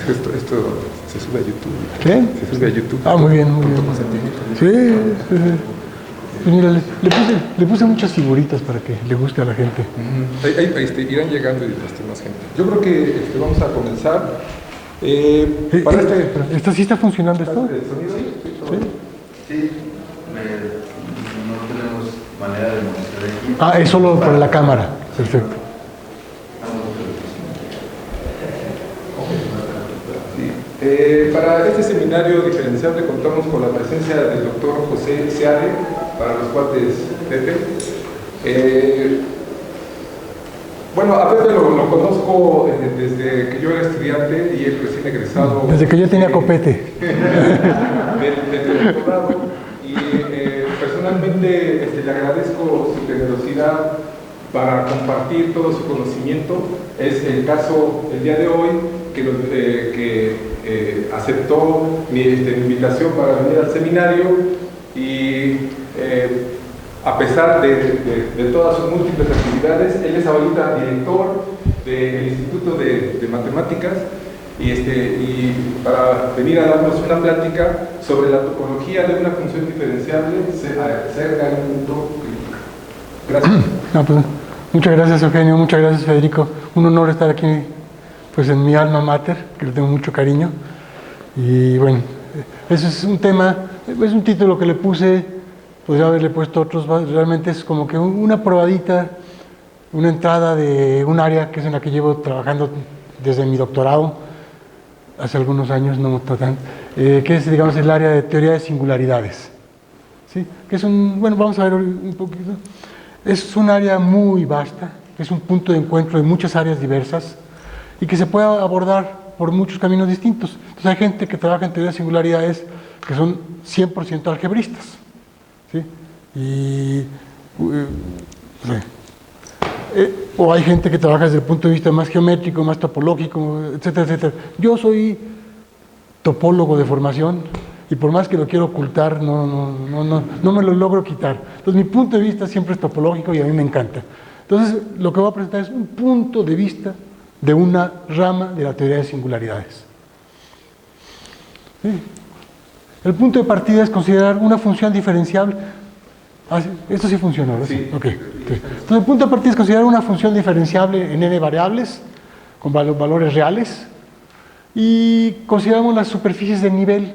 Esto se sube a YouTube. ¿Qué? Se sube a YouTube. Ah, muy bien, muy bien. Sí, sí, sí. Pues mira, le puse muchas figuritas para que le guste a la gente. Irán llegando y más gente. Yo creo que vamos a comenzar. Para ¿Esto sí está funcionando esto? ¿El sonido? Sí. No tenemos manera de mostrar aquí. Ah, es solo para la cámara. Perfecto. Para este seminario diferenciable contamos con la presencia del doctor José Seade, para los cuates Pepe. Bueno, a Pepe lo conozco desde que yo era estudiante y él recién egresado. Desde que yo tenía copete. Del doctorado. Y personalmente le agradezco su generosidad para compartir todo su conocimiento. Es el caso el día de hoy que aceptó mi invitación para venir al seminario y a pesar de todas sus múltiples actividades, él es ahorita director del Instituto de Matemáticas y para venir a darnos una plática sobre la topología de una función diferenciable cerca de un punto crítico. Gracias. No, pues, muchas gracias, Eugenio, muchas gracias, Federico. Un honor estar aquí pues, en mi alma mater, que le tengo mucho cariño. Y bueno, ese es un tema, es un título que le puse, podría haberle puesto otros, realmente es como que una probadita, una entrada de un área que es en la que llevo trabajando desde mi doctorado, hace algunos años, no tan, que es, digamos, el área de teoría de singularidades. ¿Sí? Que es bueno, vamos a ver un poquito. Es un área muy vasta, es un punto de encuentro de muchas áreas diversas y que se puede abordar por muchos caminos distintos. Entonces hay gente que trabaja en teoría de singularidades que son 100% algebristas, ¿sí? O hay gente que trabaja desde el punto de vista más geométrico, más topológico, etcétera, etcétera. Yo soy topólogo de formación y por más que lo quiero ocultar, no me lo logro quitar. Entonces mi punto de vista siempre es topológico y a mí me encanta. Entonces lo que voy a presentar es un punto de vista de una rama de la teoría de singularidades. ¿Sí? El punto de partida es considerar una función diferenciable. Esto sí funciona, ¿verdad? Sí. Okay. Entonces el punto de partida es considerar una función diferenciable en n variables, con valores reales, y consideramos las superficies de nivel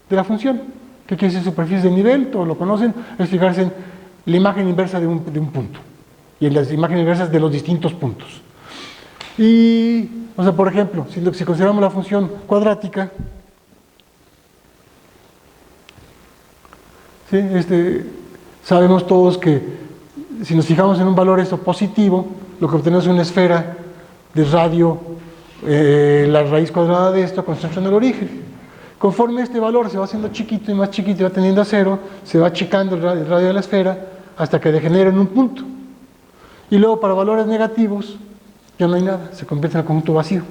de la función. ¿Qué quiere decir superficies de nivel? Todos lo conocen, es fijarse en la imagen inversa de un punto, y en las imágenes inversas de los distintos puntos. Y, o sea, por ejemplo, si consideramos la función cuadrática, ¿sí? Sabemos todos que si nos fijamos en un valor positivo, lo que obtenemos es una esfera de radio, la raíz cuadrada de esto concentra en el origen. Conforme este valor se va haciendo chiquito y más chiquito y va tendiendo a cero, se va achicando el radio de la esfera hasta que degenera en un punto. Y luego para valores negativos ya no hay nada, se convierte en el conjunto vacío.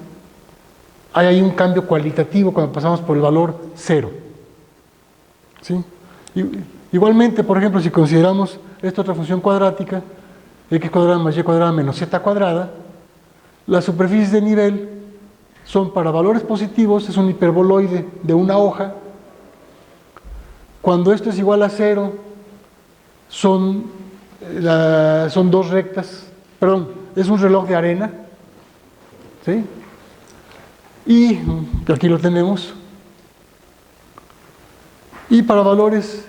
Hay ahí un cambio cualitativo cuando pasamos por el valor 0. ¿Sí? Igualmente, por ejemplo, si consideramos esta otra función cuadrática, x cuadrada más y cuadrada menos z cuadrada, las superficies de nivel son para valores positivos, es un hiperboloide de una hoja. Cuando esto es igual a 0, son dos rectas, perdón, es un reloj de arena, ¿sí? Y aquí lo tenemos. Y para valores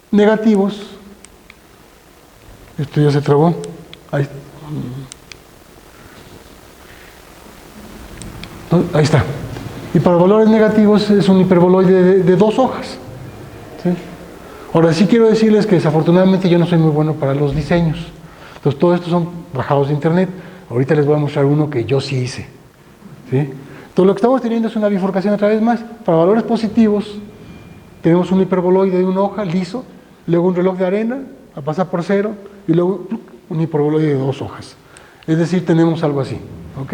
negativos, esto ya se trabó, ahí está. Y para valores negativos es un hiperboloide de dos hojas, ¿sí? Ahora sí quiero decirles que desafortunadamente yo no soy muy bueno para los diseños. Entonces todos estos son bajados de internet. Ahorita les voy a mostrar uno que yo sí hice, ¿sí? Entonces lo que estamos teniendo es una bifurcación otra vez más. Para valores positivos tenemos un hiperboloide de una hoja liso, luego un reloj de arena a pasar por 0 y luego un hiperboloide de dos hojas. Es decir, tenemos algo así, ¿ok?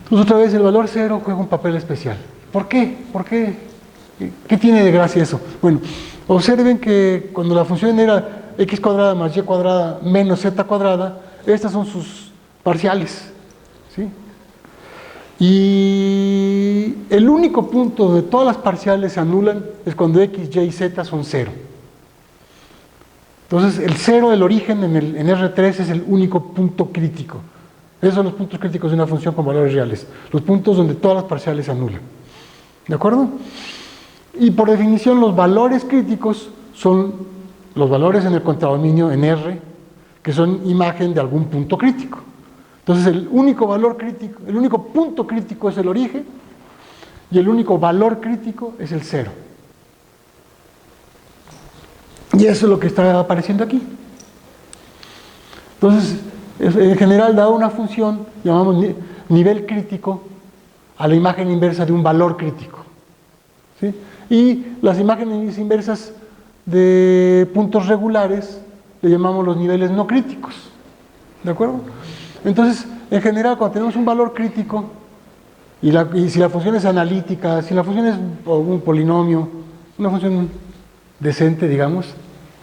Entonces otra vez el valor 0 juega un papel especial. ¿Por qué? ¿Por qué? ¿Qué tiene de gracia eso? Bueno, observen que cuando la función era x cuadrada más y cuadrada menos z cuadrada, estas son sus parciales. ¿sí? Y el único punto donde todas las parciales se anulan es cuando x, y, z son 0. Entonces, el 0 del origen en R3 es el único punto crítico. Esos son los puntos críticos de una función con valores reales. Los puntos donde todas las parciales se anulan. ¿De acuerdo? Y por definición, los valores críticos son los valores en el contradominio en R, que son imagen de algún punto crítico. Entonces, el único valor crítico, el único punto crítico es el origen, y el único valor crítico es el 0. Y eso es lo que está apareciendo aquí. Entonces, en general, dado una función, llamamos nivel crítico a la imagen inversa de un valor crítico, ¿sí? Y las imágenes inversas de puntos regulares le llamamos los niveles no críticos. ¿De acuerdo? Entonces, en general, cuando tenemos un valor crítico, y si la función es analítica, si la función es un polinomio, una función decente, digamos,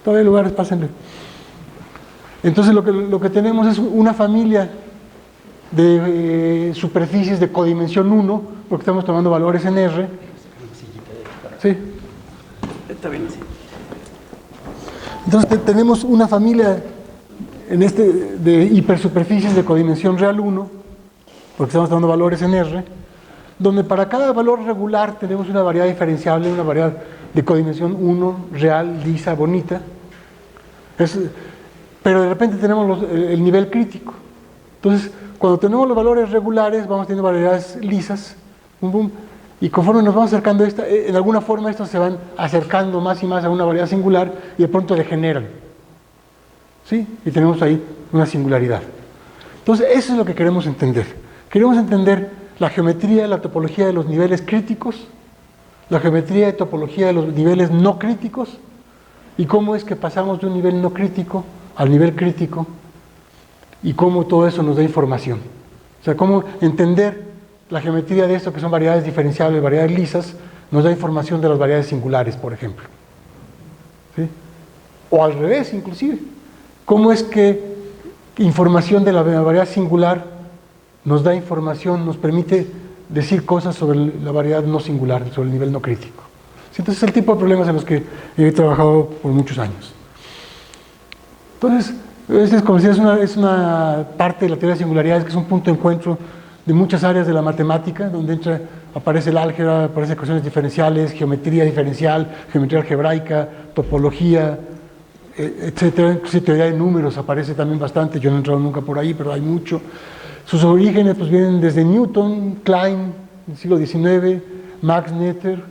todavía hay lugares, pásenle. Entonces, lo que tenemos es una familia de superficies de codimensión 1, porque estamos tomando valores en R. Sí. Está bien, sí. Entonces, tenemos una familia de hipersuperficies de codimensión real 1, porque estamos tomando valores en R, donde para cada valor regular tenemos una variedad diferenciable, una variedad de codimensión 1, real, lisa, bonita. Pero de repente tenemos el nivel crítico. Entonces, cuando tenemos los valores regulares, vamos teniendo variedades lisas, y conforme nos vamos acercando, en alguna forma estos se van acercando más y más a una variedad singular y de pronto degeneran. ¿Sí? Y tenemos ahí una singularidad. Entonces, eso es lo que queremos entender. Queremos entender la geometría, la topología de los niveles críticos, la geometría y topología de los niveles no críticos, y cómo es que pasamos de un nivel no crítico al nivel crítico, y cómo todo eso nos da información. O sea, cómo entender la geometría de esto, que son variedades diferenciables, variedades lisas, nos da información de las variedades singulares, por ejemplo. ¿Sí? O al revés, inclusive. ¿Cómo es que información de la variedad singular nos da información, nos permite decir cosas sobre la variedad no singular, sobre el nivel no crítico? ¿Sí? Entonces, es el tipo de problemas en los que he trabajado por muchos años. Entonces, como decía, es una parte de la teoría de singularidades, que es un punto de encuentro de muchas áreas de la matemática, donde aparece el álgebra, aparecen ecuaciones diferenciales, geometría diferencial, geometría algebraica, topología, etcétera. Inclusive teoría de números aparece también bastante. Yo no he entrado nunca por ahí, pero hay mucho. Sus orígenes pues vienen desde Newton, Klein, en el siglo XIX, Max Noether,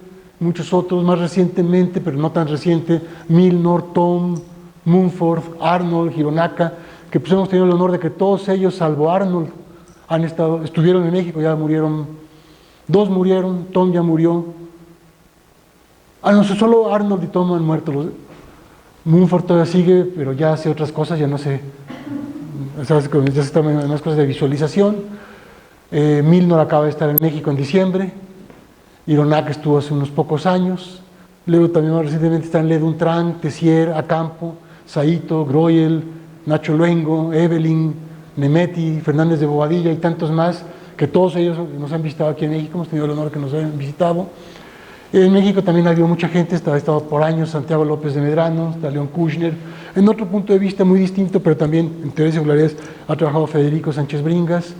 muchos otros más recientemente, pero no tan reciente, Milnor, Thom, Mumford, Arnold, Hironaka, que pues hemos tenido el honor de que todos ellos, salvo Arnold, estuvieron en México, ya murieron, 2 murieron, Thom ya murió. No, solo Arnold y Thom han muerto. Mumford todavía sigue, pero ya hace otras cosas, ya no sé, ya se están en más cosas de visualización. Milnor acaba de estar en México en diciembre, Hironaka estuvo hace unos pocos años, luego también más recientemente están Ledun Tran, Tessier, Acampo, Saito, Groyel, Nacho Luengo, Evelyn, Nemeti, Fernández de Bobadilla y tantos más, que todos ellos nos han visitado aquí en México, hemos tenido el honor que nos hayan visitado. En México también ha habido mucha gente, ha estado por años Santiago López de Medrano, está León Kushner, en otro punto de vista muy distinto, pero también en teoría de singularidades ha trabajado Federico Sánchez Bringas,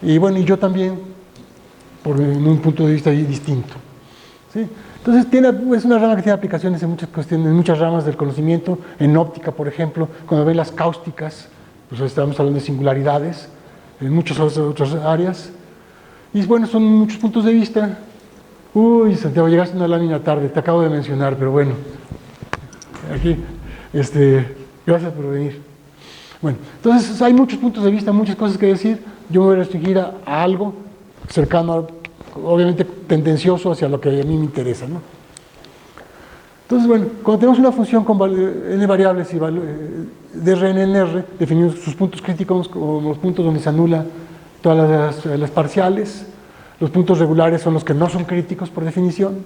y bueno, y yo también, en un punto de vista distinto. ¿Sí? Entonces es una rama que tiene aplicaciones en muchas cuestiones, en muchas ramas del conocimiento, en óptica, por ejemplo, cuando ven las cáusticas, pues estamos hablando de singularidades, en muchas otras áreas, y bueno, son muchos puntos de vista. Uy, Santiago, llegaste una lámina tarde, te acabo de mencionar, pero bueno, aquí, gracias por venir. Bueno, entonces hay muchos puntos de vista, muchas cosas que decir. Yo me voy a restringir a algo cercano, obviamente tendencioso hacia lo que a mí me interesa, ¿no? Entonces, bueno, cuando tenemos una función con n variables y de Rn en R, definimos sus puntos críticos como los puntos donde se anula todas las parciales. Los puntos regulares son los que no son críticos por definición.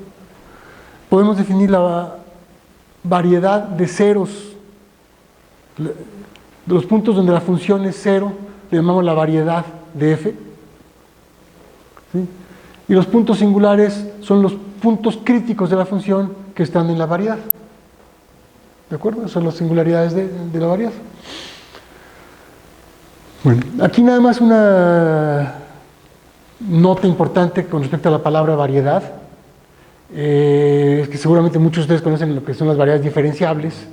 Podemos definir la variedad de ceros. De los puntos donde la función es cero, le llamamos la variedad de f. ¿sí? Y los puntos singulares son los puntos críticos de la función que están en la variedad. ¿De acuerdo? Son las singularidades de la variedad. Bueno, aquí nada más una nota importante con respecto a la palabra variedad. Es que seguramente muchos de ustedes conocen lo que son las variedades diferenciables.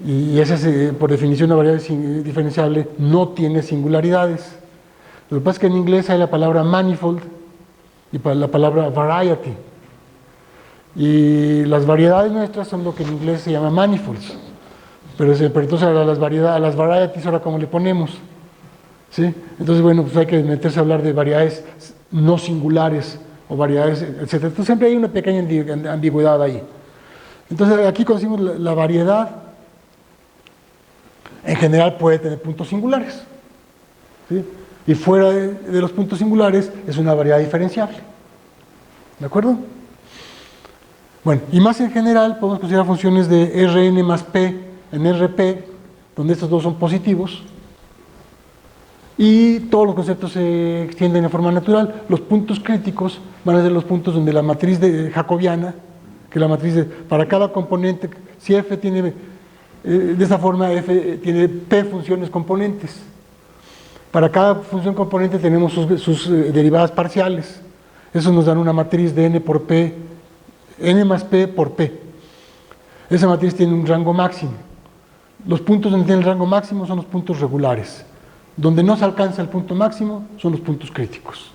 Y esa es, por definición, una variable diferenciable no tiene singularidades. Lo que pasa es que en inglés hay la palabra manifold y la palabra variety. Y las variedades nuestras son lo que en inglés se llama manifolds. Pero entonces a las varieties ahora ¿cómo le ponemos? ¿Sí? Entonces, bueno, pues hay que meterse a hablar de variedades no singulares o variedades, etc. Entonces siempre hay una pequeña ambigüedad ahí. Entonces aquí cuando decimos la variedad, en general puede tener puntos singulares. ¿Sí? Y fuera de los puntos singulares es una variedad diferenciable. ¿De acuerdo? Bueno, y más en general podemos considerar funciones de Rn más P en Rp, donde estos dos son positivos, y todos los conceptos se extienden de forma natural. Los puntos críticos van a ser los puntos donde la matriz jacobiana, que la matriz para cada componente, si F tiene, de esta forma F tiene P funciones componentes. Para cada función componente tenemos sus derivadas parciales. Eso nos dan una matriz de n por P, n más P por P. Esa matriz tiene un rango máximo. Los puntos donde tiene el rango máximo son los puntos regulares. Donde no se alcanza el punto máximo son los puntos críticos.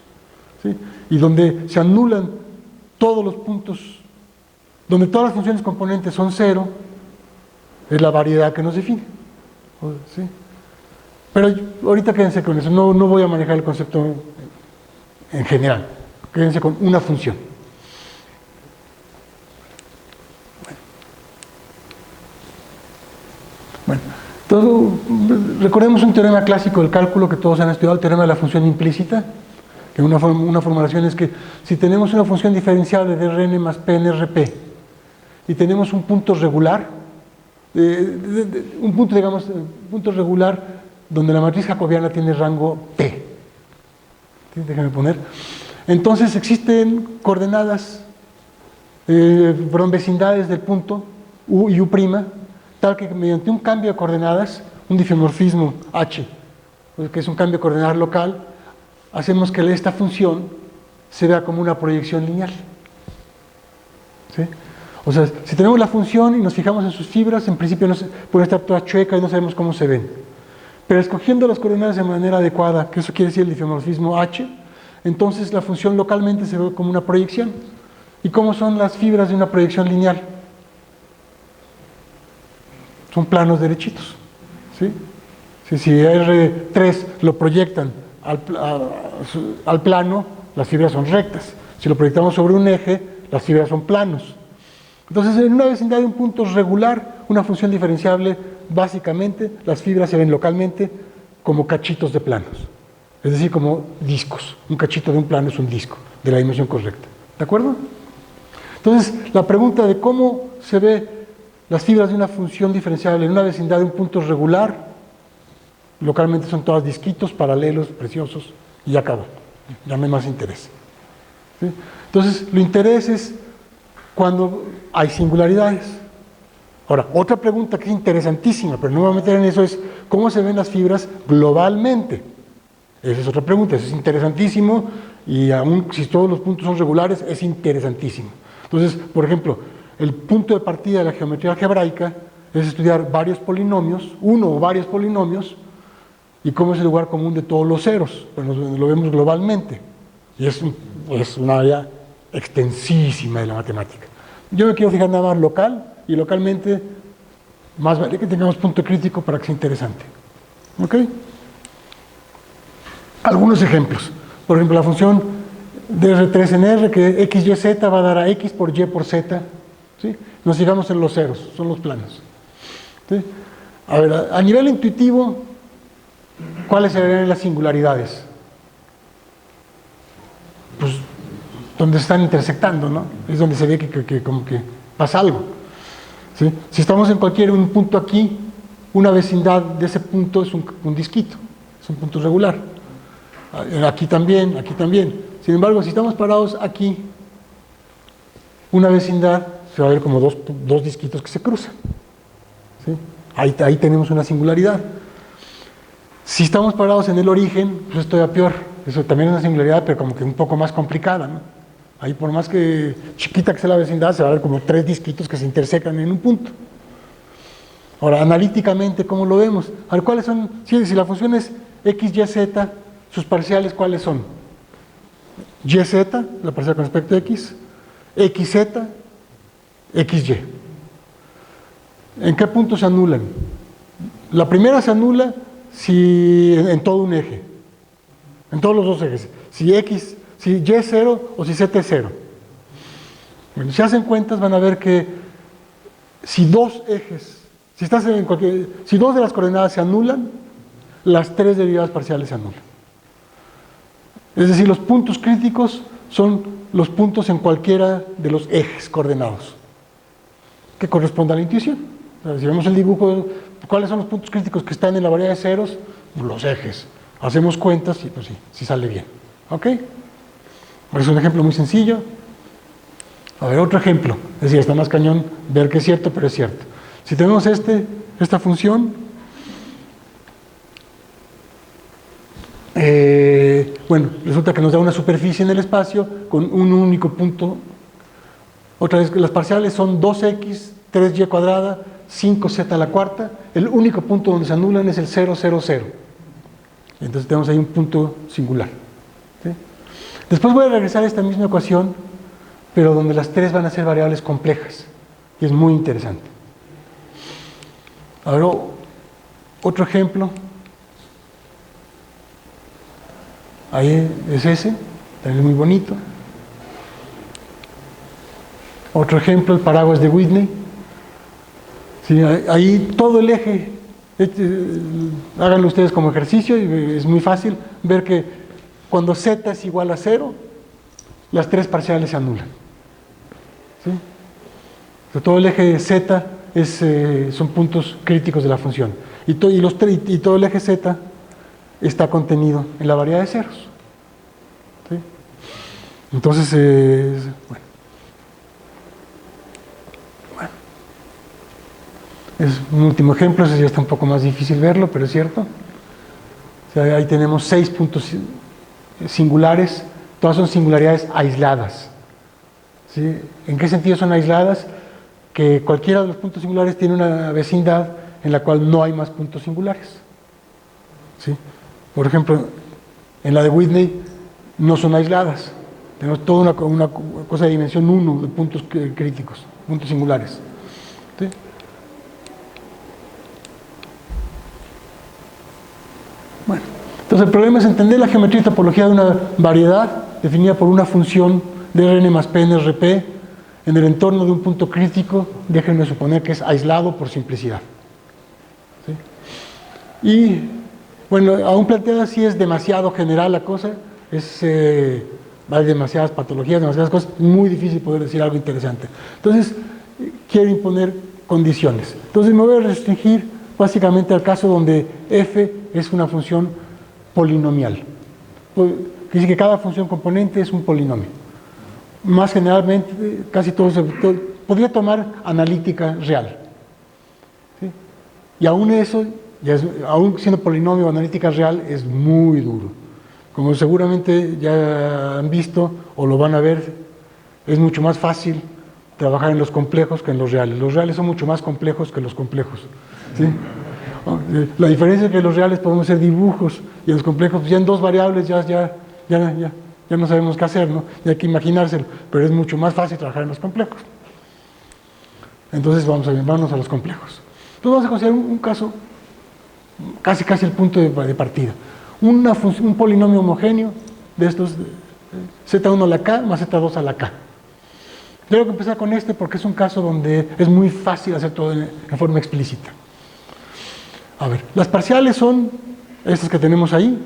¿Sí? Y donde se anulan todos los puntos, donde todas las funciones componentes son cero, es la variedad que nos define. ¿Sí? Pero ahorita quédense con eso, no voy a manejar el concepto en general, quédense con una función. Bueno, entonces, recordemos un teorema clásico del cálculo que todos han estudiado, el teorema de la función implícita, que una formulación es que si tenemos una función diferenciable de Rn más P en Rp y tenemos un punto regular, un punto regular donde la matriz jacobiana tiene rango P. ¿Sí? Déjenme poner. Entonces existen coordenadas, vecindades del punto U y U', tal que mediante un cambio de coordenadas, un difeomorfismo H, que es un cambio de coordenadas local, hacemos que esta función se vea como una proyección lineal. ¿Sí? O sea, si tenemos la función y nos fijamos en sus fibras, en principio puede estar toda chueca y no sabemos cómo se ven. Pero escogiendo las coordenadas de manera adecuada, que eso quiere decir el difeomorfismo H, entonces la función localmente se ve como una proyección. ¿Y cómo son las fibras de una proyección lineal? Son planos derechitos. ¿Sí? Si R3 lo proyectan al plano, las fibras son rectas. Si lo proyectamos sobre un eje, las fibras son planos. Entonces, en una vecindad de un punto regular, una función diferenciable, básicamente, las fibras se ven localmente como cachitos de planos. Es decir, como discos. Un cachito de un plano es un disco, de la dimensión correcta. ¿De acuerdo? Entonces, la pregunta de cómo se ve las fibras de una función diferenciable en una vecindad de un punto regular, localmente son todas disquitos, paralelos, preciosos, y ya acabó. Ya no hay más interés. ¿Sí? Entonces, lo interés es cuando hay singularidades. Ahora, otra pregunta que es interesantísima, pero no me voy a meter en eso, es ¿cómo se ven las fibras globalmente? Esa es otra pregunta, eso es interesantísimo, y aún si todos los puntos son regulares, es interesantísimo. Entonces, por ejemplo, el punto de partida de la geometría algebraica es estudiar varios polinomios, uno o varios polinomios, y cómo es el lugar común de todos los ceros, pues lo vemos globalmente, y es una área extensísima de la matemática. Yo me quiero fijar nada más local, y localmente más vale que tengamos punto crítico para que sea interesante. ¿Ok? Algunos ejemplos. Por ejemplo, la función de R3 en R, que x, y, z va a dar a x por y por z. ¿Sí? Nos fijamos en los ceros, son los planos. ¿Sí? A ver, a nivel intuitivo, ¿cuáles serían las singularidades? Pues donde están intersectando, ¿no? Es donde se ve que como que pasa algo. ¿Sí? Si estamos en un punto aquí, una vecindad de ese punto es un disquito, es un punto regular. Aquí también, aquí también. Sin embargo, si estamos parados aquí, una vecindad, se va a ver como dos disquitos que se cruzan. ¿Sí? Ahí tenemos una singularidad. Si estamos parados en el origen, pues esto ya peor. Eso también es una singularidad, pero como que un poco más complicada, ¿no? Ahí por más que chiquita que sea la vecindad, se va a ver como tres disquitos que se intersecan en un punto. Ahora, analíticamente, ¿cómo lo vemos? A ver, ¿cuáles son? Si la función es x, y, z, sus parciales, ¿cuáles son? Y, z, la parcial con respecto a x, x, z, x, y. ¿En qué punto se anulan? La primera se anula si en todo un eje, en todos los dos ejes. Si x, si y es 0 o si z es 0. Bueno, si hacen cuentas van a ver que si dos ejes, si dos de las coordenadas se anulan, las tres derivadas parciales se anulan. Es decir, los puntos críticos son los puntos en cualquiera de los ejes coordenados, que corresponde a la intuición. O sea, si vemos el dibujo, ¿cuáles son los puntos críticos que están en la variedad de ceros? Los ejes. Hacemos cuentas y pues sí sale bien. ¿Ok? Es un ejemplo muy sencillo. A ver, otro ejemplo. Es decir, está más cañón ver que es cierto, pero es cierto. Si tenemos esta función, bueno, resulta que nos da una superficie en el espacio con un único punto. Otra vez, las parciales son 2x, 3y cuadrada, 5z a la cuarta. El único punto donde se anulan es el 0, 0, 0. Entonces tenemos ahí un punto singular. ¿Sí? Después voy a regresar a esta misma ecuación, pero donde las tres van a ser variables complejas. Y es muy interesante. Ahora, otro ejemplo. Ahí es ese, también es muy bonito. Otro ejemplo, el paraguas de Whitney. Sí, ahí todo el eje, háganlo ustedes como ejercicio y es muy fácil ver que cuando z es igual a 0, las tres parciales se anulan. ¿Sí? O sea, todo el eje z son puntos críticos de la función. Y todo el eje z está contenido en la variedad de ceros. ¿Sí? Entonces, bueno. Es un último ejemplo, ese ya está un poco más difícil verlo, pero es cierto. O sea, ahí tenemos 6 puntos singulares, todas son singularidades aisladas. ¿Sí? ¿En qué sentido son aisladas? Que cualquiera de los puntos singulares tiene una vecindad en la cual no hay más puntos singulares. ¿Sí? Por ejemplo, en la de Whitney no son aisladas. Tenemos toda una cosa de dimensión 1 de puntos críticos, puntos singulares. ¿Sí? Bueno, entonces el problema es entender la geometría y topología de una variedad definida por una función de Rn más P en Rp en el entorno de un punto crítico, déjenme suponer que es aislado por simplicidad. ¿Sí? Y, bueno, aún planteada así es demasiado general la cosa, hay demasiadas patologías, demasiadas cosas, muy difícil poder decir algo interesante. Entonces, quiero imponer condiciones. Entonces me voy a restringir básicamente al caso donde f es una función polinomial. Quiere decir que cada función componente es un polinomio. Más generalmente, casi todo podría tomar analítica real. ¿Sí? Y aún eso, aún siendo polinomio o analítica real, es muy duro. Como seguramente ya han visto o lo van a ver, es mucho más fácil trabajar en los complejos que en los reales. Los reales son mucho más complejos que los complejos. ¿Sí? La diferencia es que en los reales podemos hacer dibujos y en los complejos, pues ya en dos variables ya no sabemos qué hacer, ¿no? Y hay que imaginárselo, pero es mucho más fácil trabajar en los complejos. Entonces vamos a los complejos. Entonces vamos a considerar un caso, casi el punto de partida. Un polinomio homogéneo de estos, z1 a la k más z2 a la k. Tengo que empezar con este porque es un caso donde es muy fácil hacer todo en forma explícita. A ver, las parciales son estas que tenemos ahí.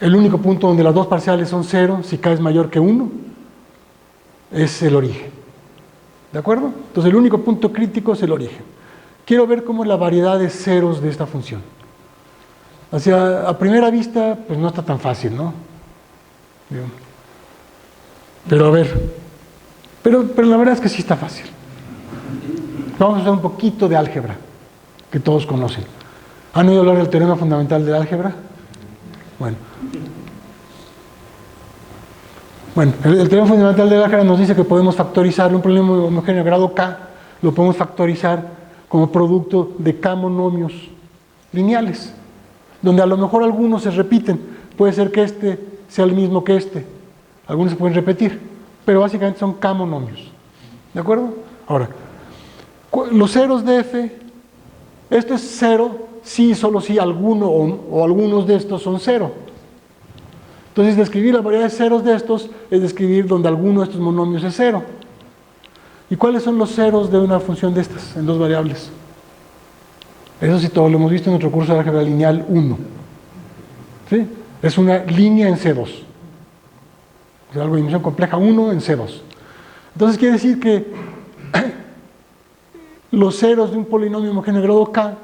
El único punto donde las dos parciales son 0, si k es mayor que 1, es el origen. ¿De acuerdo? Entonces el único punto crítico es el origen. Quiero ver cómo es la variedad de ceros de esta función. O sea, a primera vista, pues no está tan fácil, ¿no? Bien. Pero a ver, pero la verdad es que sí está fácil. Vamos a usar un poquito de álgebra, que todos conocen. ¿Han oído hablar del teorema fundamental del álgebra? Bueno, el teorema fundamental del álgebra nos dice que podemos factorizar un polinomio homogéneo de grado K, lo podemos factorizar como producto de K monomios lineales, donde a lo mejor algunos se repiten. Puede ser que este sea el mismo que este, algunos se pueden repetir, pero básicamente son K monomios. ¿De acuerdo? Ahora, los ceros de F, esto es cero si solo si alguno o algunos de estos son cero. Entonces, describir la variedad de ceros de estos es describir donde alguno de estos monomios es cero. ¿Y cuáles son los ceros de una función de estas en dos variables? Eso sí, todo lo hemos visto en nuestro curso de álgebra lineal 1. ¿Sí? Es una línea en C2. Es algo de dimensión compleja 1 en C2. Entonces quiere decir que los ceros de un polinomio homogéneo de grado K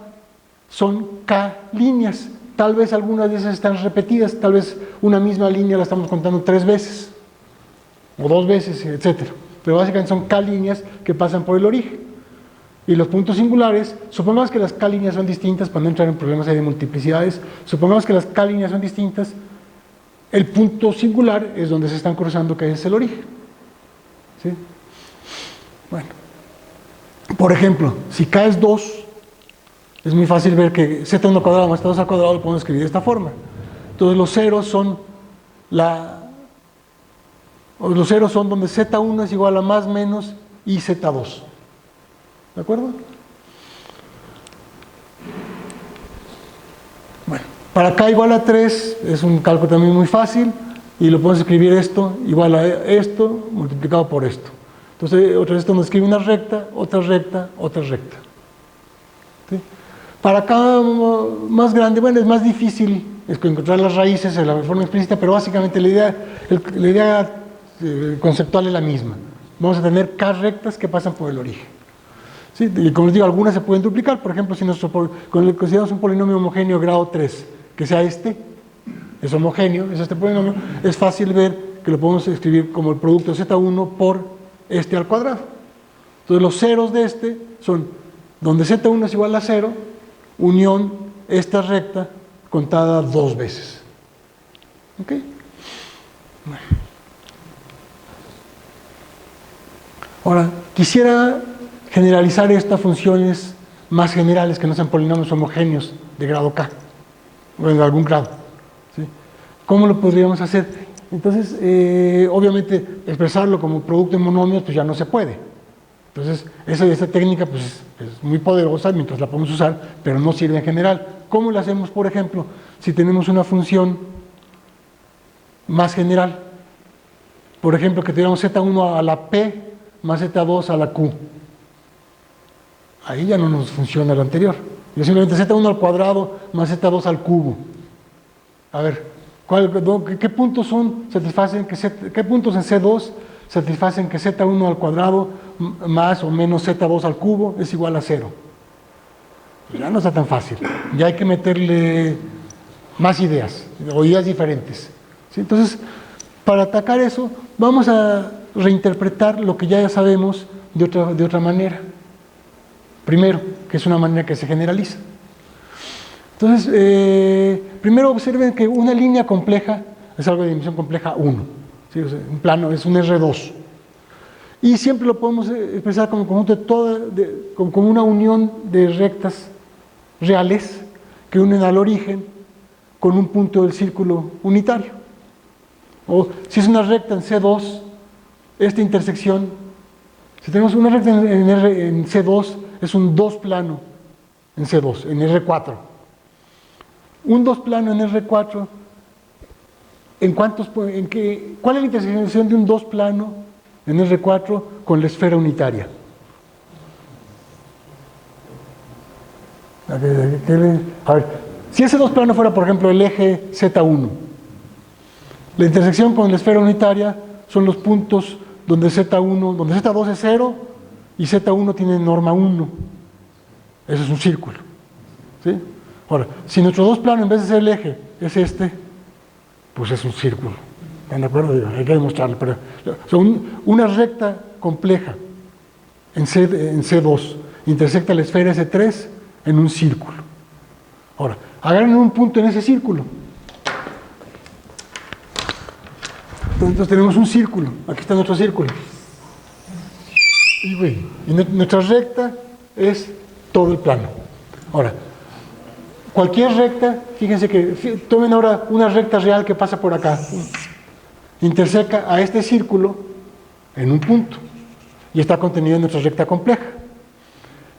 son K líneas. Tal vez algunas de esas están repetidas, tal vez una misma línea la estamos contando 3 veces, o 2 veces, etc. Pero básicamente son K líneas que pasan por el origen. Y los puntos singulares, supongamos que las K líneas son distintas, para no entrar en problemas de multiplicidades, supongamos que las K líneas son distintas, el punto singular es donde se están cruzando, que es el origen. ¿Sí? Bueno. Por ejemplo, si K es 2, es muy fácil ver que z1 cuadrado más z2 al cuadrado lo podemos escribir de esta forma. Entonces los ceros son donde z1 es igual a más menos y z2. ¿De acuerdo? Bueno, para K igual a 3 es un cálculo también muy fácil y lo podemos escribir esto igual a esto multiplicado por esto. Entonces, otra vez esto nos escribe una recta, otra recta, otra recta. ¿Sí? Para K más grande, bueno, es más difícil encontrar las raíces en la forma explícita, pero básicamente la idea conceptual es la misma. Vamos a tener K rectas que pasan por el origen. ¿Sí? Y como les digo, algunas se pueden duplicar. Por ejemplo, si consideramos un polinomio homogéneo grado 3, que sea este, es homogéneo, es este polinomio, es fácil ver que lo podemos escribir como el producto z1 por este al cuadrado. Entonces los ceros de este son donde z1 es igual a 0, unión esta recta contada 2 veces. ¿Ok? Bueno. Ahora, quisiera generalizar estas funciones más generales que no sean polinomios homogéneos de grado K, o de algún grado. ¿Sí? ¿Cómo lo podríamos hacer? Entonces, obviamente, expresarlo como producto de monomios, pues ya no se puede. Entonces, esa técnica pues, es muy poderosa mientras la podemos usar, pero no sirve en general. ¿Cómo lo hacemos, por ejemplo, si tenemos una función más general? Por ejemplo, que tuviéramos z1 a la p más z2 a la q. Ahí ya no nos funciona lo anterior. Yo simplemente z1 al cuadrado más z2 al cubo. A ver, ¿qué puntos qué puntos en C2 satisfacen que z1 al cuadrado más o menos z2 al cubo es igual a 0? Ya no está tan fácil. Ya hay que meterle más ideas, o ideas diferentes. ¿Sí? Entonces, para atacar eso, vamos a reinterpretar lo que ya sabemos de otra manera. Primero, que es una manera que se generaliza. Entonces, primero observen que una línea compleja es algo de dimensión compleja 1. ¿Sí? O sea, un plano es un R2. Y siempre lo podemos expresar como conjunto como una unión de rectas reales que unen al origen con un punto del círculo unitario. O si es una recta en C2, esta intersección, si tenemos una recta en C2, es un 2 plano en C2, en R4. Un 2 plano en R4, ¿cuál es la intersección de un 2 plano en R4 con la esfera unitaria? A ver, si ese 2 plano fuera, por ejemplo, el eje Z1, la intersección con la esfera unitaria son los puntos donde Z2 es 0 y Z1 tiene norma 1. Eso es un círculo. ¿Sí? Ahora, si nuestro 2 plano en vez de ser el eje es este, pues es un círculo. ¿Están de acuerdo? Hay que demostrarlo. Pero, o sea, una recta compleja en C2 intersecta la esfera S3 en un círculo. Ahora, agarren un punto en ese círculo. Entonces tenemos un círculo. Aquí está nuestro círculo. Y nuestra recta es todo el plano. Ahora, cualquier recta, fíjense que, tomen ahora una recta real que pasa por acá. Intersecta a este círculo en un punto. Y está contenido en nuestra recta compleja.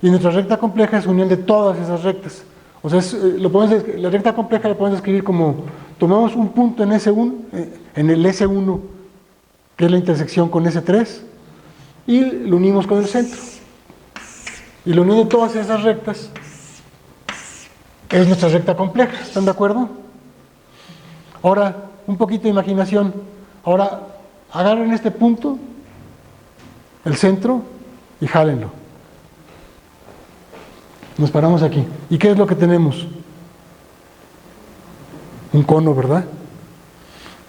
Y nuestra recta compleja es unión de todas esas rectas. O sea, la recta compleja la podemos escribir como, tomamos un punto en S1, en el S1, que es la intersección con S3, y lo unimos con el centro. Y la unión de todas esas rectas es nuestra recta compleja. ¿Están de acuerdo? Ahora, un poquito de imaginación. Ahora, agarren este punto, el centro, y jálenlo. Nos paramos aquí. ¿Y qué es lo que tenemos? Un cono, ¿verdad?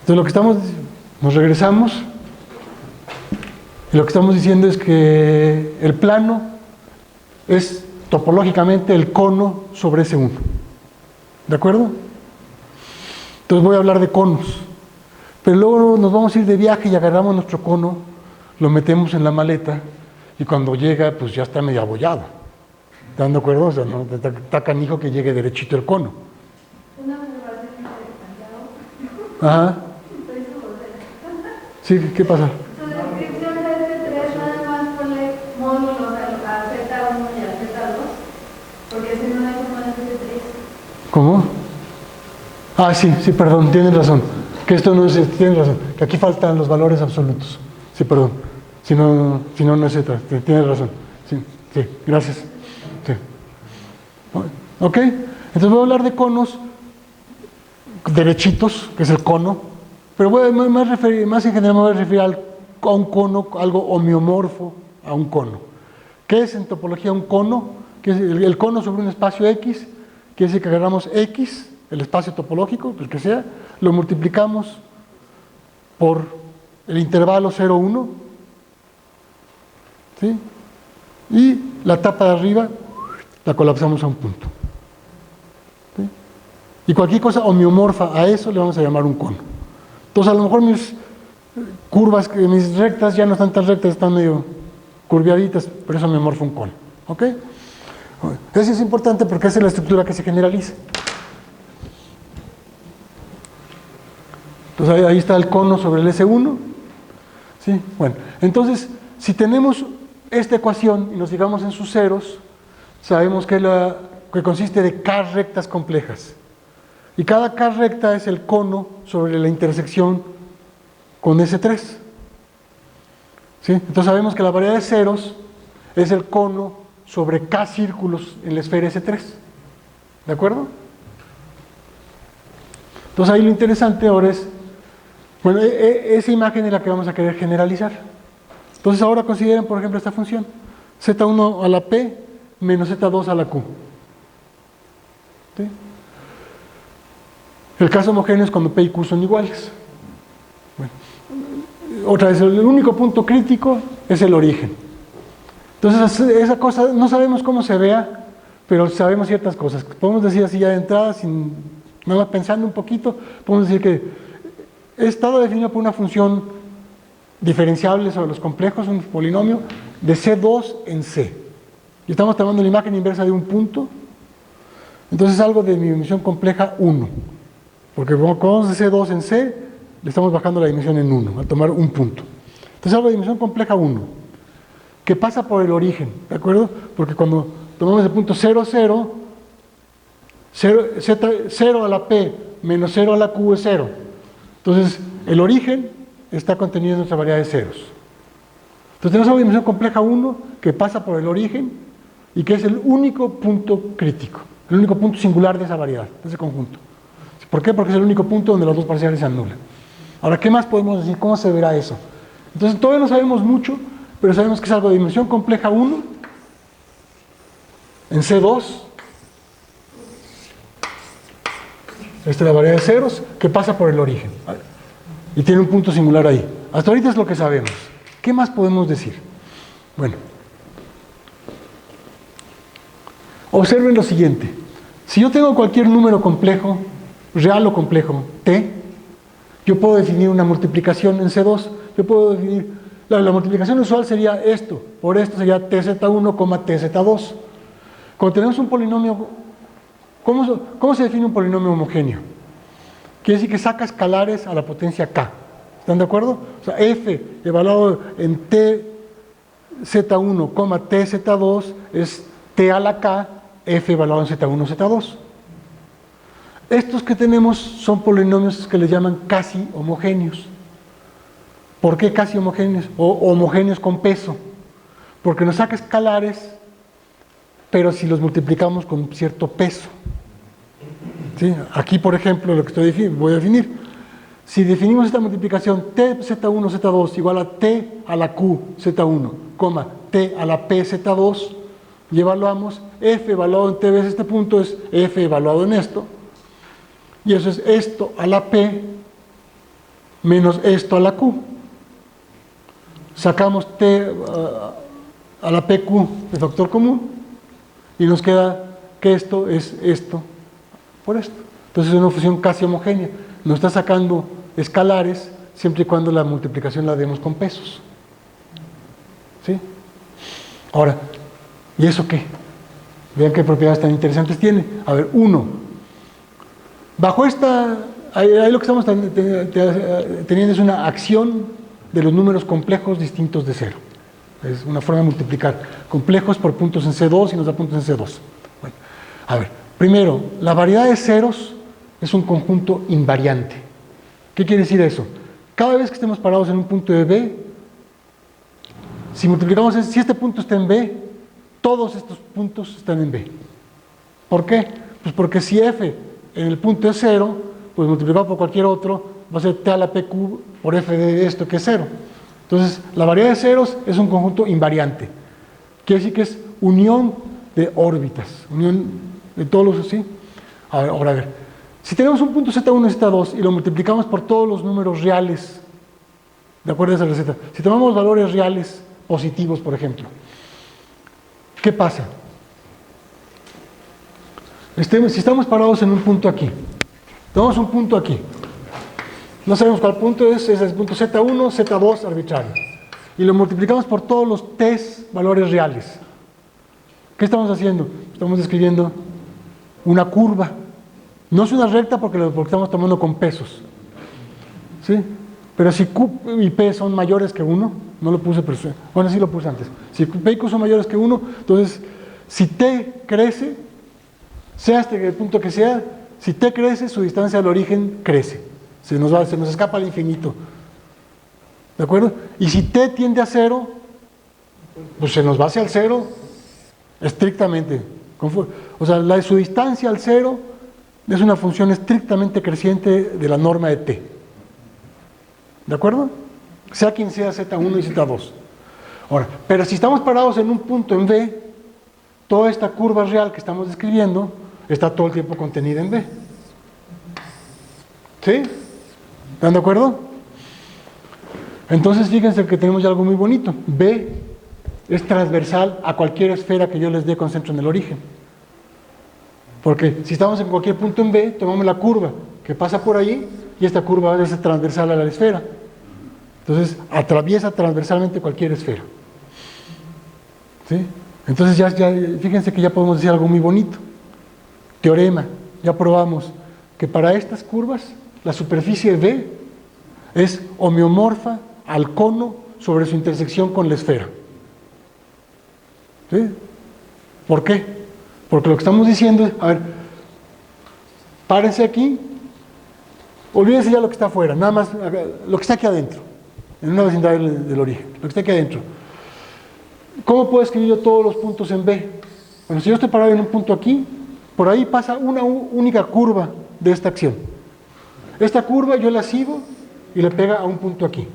Entonces lo que estamos, nos regresamos, y lo que estamos diciendo es que el plano es topológicamente el cono sobre ese uno. ¿De acuerdo? Entonces voy a hablar de conos. Pero luego nos vamos a ir de viaje y agarramos nuestro cono, lo metemos en la maleta, y cuando llega, pues ya está medio abollado. ¿Están de acuerdo? O sea, ¿no? Está canijo que llegue derechito el cono. Una observación de Santiago. Ajá. Sí, ¿qué pasa? Tu descripción de este 3 nada más ponle módulos a Z1 y a Z2, porque si no hay como este 3. ¿Cómo? Ah, sí, perdón, tienes razón. Que esto no es, tienes razón, que aquí faltan los valores absolutos. Sí, perdón. Si no, no es Z, tienes razón. Sí, gracias. Sí. Ok, entonces voy a hablar de conos derechitos, que es el cono, pero más en general me voy a referir a un cono, algo homeomorfo a un cono. ¿Qué es en topología un cono? Que es el cono sobre un espacio X, quiere decir que agarramos X, el espacio topológico, el que sea, lo multiplicamos por el intervalo 0, 1, ¿sí? Y la tapa de arriba la colapsamos a un punto. ¿Sí? Y cualquier cosa homeomorfa a eso le vamos a llamar un cono. Entonces a lo mejor mis curvas, mis rectas ya no están tan rectas, están medio curviaditas, pero eso homeomorfa un cono. ¿Ok? Eso es importante porque esa es la estructura que se generaliza. Entonces ahí está el cono sobre el S1. ¿Sí? Bueno, entonces si tenemos esta ecuación y nos fijamos en sus ceros, sabemos que consiste de K rectas complejas. Y cada K recta es el cono sobre la intersección con S3. ¿Sí? Entonces sabemos que la variedad de ceros es el cono sobre K círculos en la esfera S3. ¿De acuerdo? Entonces ahí lo interesante ahora es, bueno, esa imagen es la que vamos a querer generalizar. Entonces ahora consideren, por ejemplo, esta función. Z1 a la P menos Z2 a la Q. ¿Sí? El caso homogéneo es cuando P y Q son iguales. Bueno, otra vez, el único punto crítico es el origen. Entonces, esa cosa, no sabemos cómo se vea, pero sabemos ciertas cosas. Podemos decir así ya de entrada, sin nada más pensando un poquito, podemos decir que estado definido por una función diferenciable sobre los complejos, un polinomio de C2 en C. Y estamos tomando la imagen inversa de un punto, entonces algo de mi dimensión compleja 1. Porque como vamos de C2 en C, le estamos bajando la dimensión en 1, al tomar un punto. Entonces algo de dimensión compleja 1, que pasa por el origen, ¿de acuerdo? Porque cuando tomamos el punto 0, 0, 0 a la P menos 0 a la Q es 0. Entonces, el origen está contenido en nuestra variedad de ceros. Entonces, tenemos una dimensión compleja 1 que pasa por el origen y que es el único punto crítico, el único punto singular de esa variedad, de ese conjunto. ¿Por qué? Porque es el único punto donde las dos parciales se anulan. Ahora, ¿qué más podemos decir? ¿Cómo se verá eso? Entonces, todavía no sabemos mucho, pero sabemos que es algo de dimensión compleja 1 en C2. Esta es la variedad de ceros que pasa por el origen. Y tiene un punto singular ahí. Hasta ahorita es lo que sabemos. ¿Qué más podemos decir? Bueno, observen lo siguiente. Si yo tengo cualquier número complejo, real o complejo, t, yo puedo definir una multiplicación en C2. Yo puedo definir, la multiplicación usual sería esto, por esto sería tz1, tz2. Cuando tenemos un polinomio, ¿cómo se define un polinomio homogéneo? Quiere decir que saca escalares a la potencia k. ¿Están de acuerdo? O sea, f evaluado en tz1, tz2 es t a la k, f evaluado en z1, z2. Estos que tenemos son polinomios que les llaman casi homogéneos. ¿Por qué casi homogéneos? O homogéneos con peso. Porque nos saca escalares, pero si los multiplicamos con cierto peso. ¿Sí? Aquí, por ejemplo, lo que voy a definir. Si definimos esta multiplicación tz1, z2 igual a t a la q, z1, t a la p, z2, y evaluamos, f evaluado en t veces este punto es f evaluado en esto, y eso es esto a la p menos esto a la q. Sacamos t a la pq de factor común, y nos queda que esto es esto por esto. Entonces es una función casi homogénea. Nos está sacando escalares siempre y cuando la multiplicación la demos con pesos. ¿Sí? Ahora, ¿y eso qué? Vean qué propiedades tan interesantes tiene. A ver, 1. Bajo esta, ahí lo que estamos teniendo es una acción de los números complejos distintos de 0. Es una forma de multiplicar complejos por puntos en C2 y nos da puntos en C2. Bueno, a ver, primero, la variedad de ceros es un conjunto invariante. ¿Qué quiere decir eso? Cada vez que estemos parados en un punto de B, si multiplicamos, si este punto está en B, todos estos puntos están en B. ¿Por qué? Pues porque si f en el punto es 0, pues multiplicado por cualquier otro, va a ser t a la pq por f de esto que es 0. Entonces, la variedad de ceros es un conjunto invariante. Quiere decir que es unión de órbitas, unión de todos los, ¿sí? Ahora, a ver, si tenemos un punto z1 y z2 y lo multiplicamos por todos los números reales, de acuerdo a esa receta, si tomamos valores reales positivos, por ejemplo, ¿qué pasa? Si estamos parados en un punto aquí, tomamos un punto aquí, no sabemos cuál punto es el punto z1, z2 arbitrario, y lo multiplicamos por todos los t's valores reales. ¿Qué estamos haciendo? Estamos describiendo una curva. No es una recta porque estamos tomando con pesos. ¿Sí? Pero si Q y P son mayores que 1, no lo puse, pero bueno, sí lo puse antes. Si P y Q son mayores que 1, entonces, si T crece, sea este el punto que sea, si T crece, su distancia al origen crece. Se nos escapa al infinito. ¿De acuerdo? Y si T tiende a 0, pues se nos va hacia el 0 estrictamente. O sea, su distancia al 0 es una función estrictamente creciente de la norma de T. ¿De acuerdo? Sea quien sea Z1 y Z2. Ahora, pero si estamos parados en un punto en B, toda esta curva real que estamos describiendo está todo el tiempo contenida en B. ¿Sí? ¿Están de acuerdo? Entonces fíjense que tenemos ya algo muy bonito. B es transversal a cualquier esfera que yo les dé con centro en el origen. Porque si estamos en cualquier punto en B, tomamos la curva que pasa por ahí y esta curva es transversal a la esfera. Entonces atraviesa transversalmente cualquier esfera. ¿Sí? Entonces ya fíjense que ya podemos decir algo muy bonito. Teorema, ya probamos que para estas curvas la superficie B es homeomorfa al cono sobre su intersección con la esfera. ¿Sí? ¿Por qué? Porque lo que estamos diciendo es, a ver, párense aquí, olvídense ya lo que está afuera, nada más lo que está aquí adentro, en una vecindad del origen, lo que está aquí adentro. ¿Cómo puedo escribir yo todos los puntos en B? Bueno, si yo estoy parado en un punto aquí, por ahí pasa una única curva de esta acción. Esta curva yo la sigo y le pega a un punto aquí.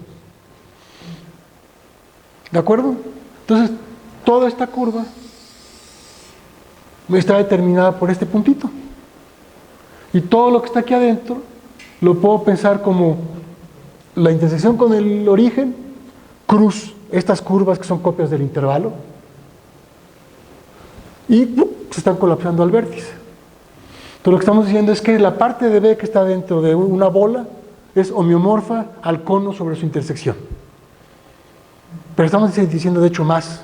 ¿De acuerdo? Entonces, toda esta curva está determinada por este puntito. Y todo lo que está aquí adentro lo puedo pensar como la intersección con el origen, cruz, estas curvas que son copias del intervalo, y se están colapsando al vértice. Entonces lo que estamos diciendo es que la parte de B que está dentro de una bola es homeomorfa al cono sobre su intersección. Pero estamos diciendo de hecho más,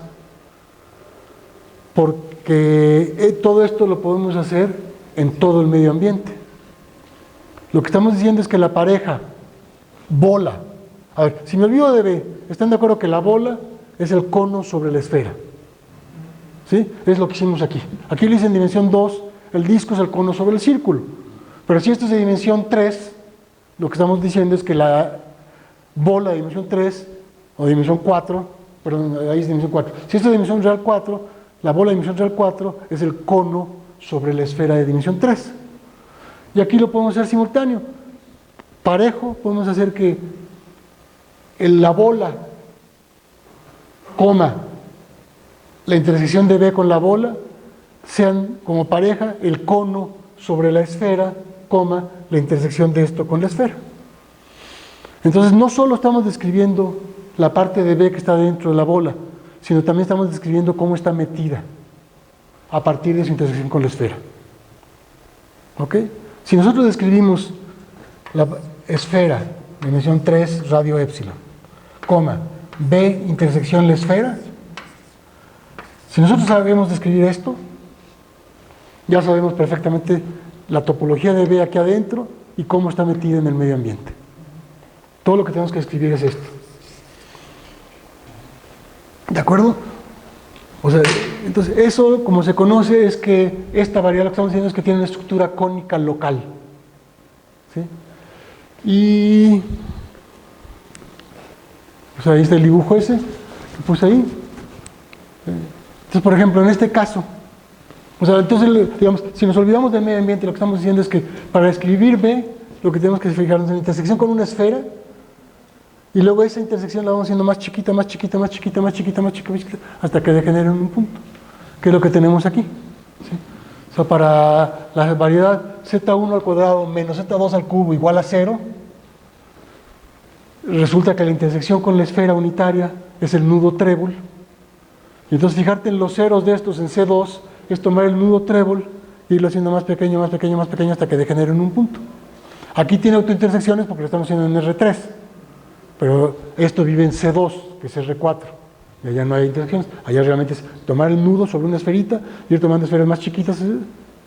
porque todo esto lo podemos hacer en todo el medio ambiente. Lo que estamos diciendo es que la pareja bola, a ver, si me olvido de B, ¿están de acuerdo que la bola es el cono sobre la esfera? ¿Sí? Es lo que hicimos aquí. Aquí lo hice en dimensión 2, el disco es el cono sobre el círculo. Pero si esto es de dimensión 3, lo que estamos diciendo es que la bola de dimensión 3, o dimensión 4, perdón, ahí es dimensión 4. Si esto es de dimensión real 4, la bola de dimensión real 4 es el cono sobre la esfera de dimensión 3. Y aquí lo podemos hacer simultáneo. Parejo, podemos hacer que la bola, coma, la intersección de B con la bola, sean como pareja el cono sobre la esfera, coma, la intersección de esto con la esfera. Entonces no solo estamos describiendo la parte de B que está dentro de la bola, sino también estamos describiendo cómo está metida a partir de su intersección con la esfera. ¿Ok? Si nosotros describimos la esfera, dimensión 3, radio épsilon, coma, B intersección la esfera, si nosotros sabemos describir esto, ya sabemos perfectamente la topología de B aquí adentro y cómo está metida en el medio ambiente. Todo lo que tenemos que escribir es esto. ¿De acuerdo? O sea, entonces eso, como se conoce, es que esta variable que estamos diciendo es que tiene una estructura cónica local. ¿Sí? Y pues ahí está el dibujo ese que puse ahí. Entonces, por ejemplo, en este caso, o sea, entonces, digamos, si nos olvidamos del medio ambiente, lo que estamos diciendo es que para escribir B, lo que tenemos que fijarnos en la intersección con una esfera, y luego esa intersección la vamos haciendo más chiquita, más chiquita, más chiquita, más chiquita, más chiquita, más chiquita, hasta que degenere en un punto, que es lo que tenemos aquí. ¿Sí? O sea, para la variedad z1 al cuadrado menos z2 al cubo igual a 0, resulta que la intersección con la esfera unitaria es el nudo trébol. Y entonces fijarte en los ceros de estos en C2 es tomar el nudo trébol e irlo haciendo más pequeño, más pequeño, más pequeño hasta que degenere en un punto. Aquí tiene autointersecciones porque lo estamos haciendo en R3, pero esto vive en C2, que es R4, y allá no hay intersecciones. Allá realmente es tomar el nudo sobre una esferita, ir tomando esferas más chiquitas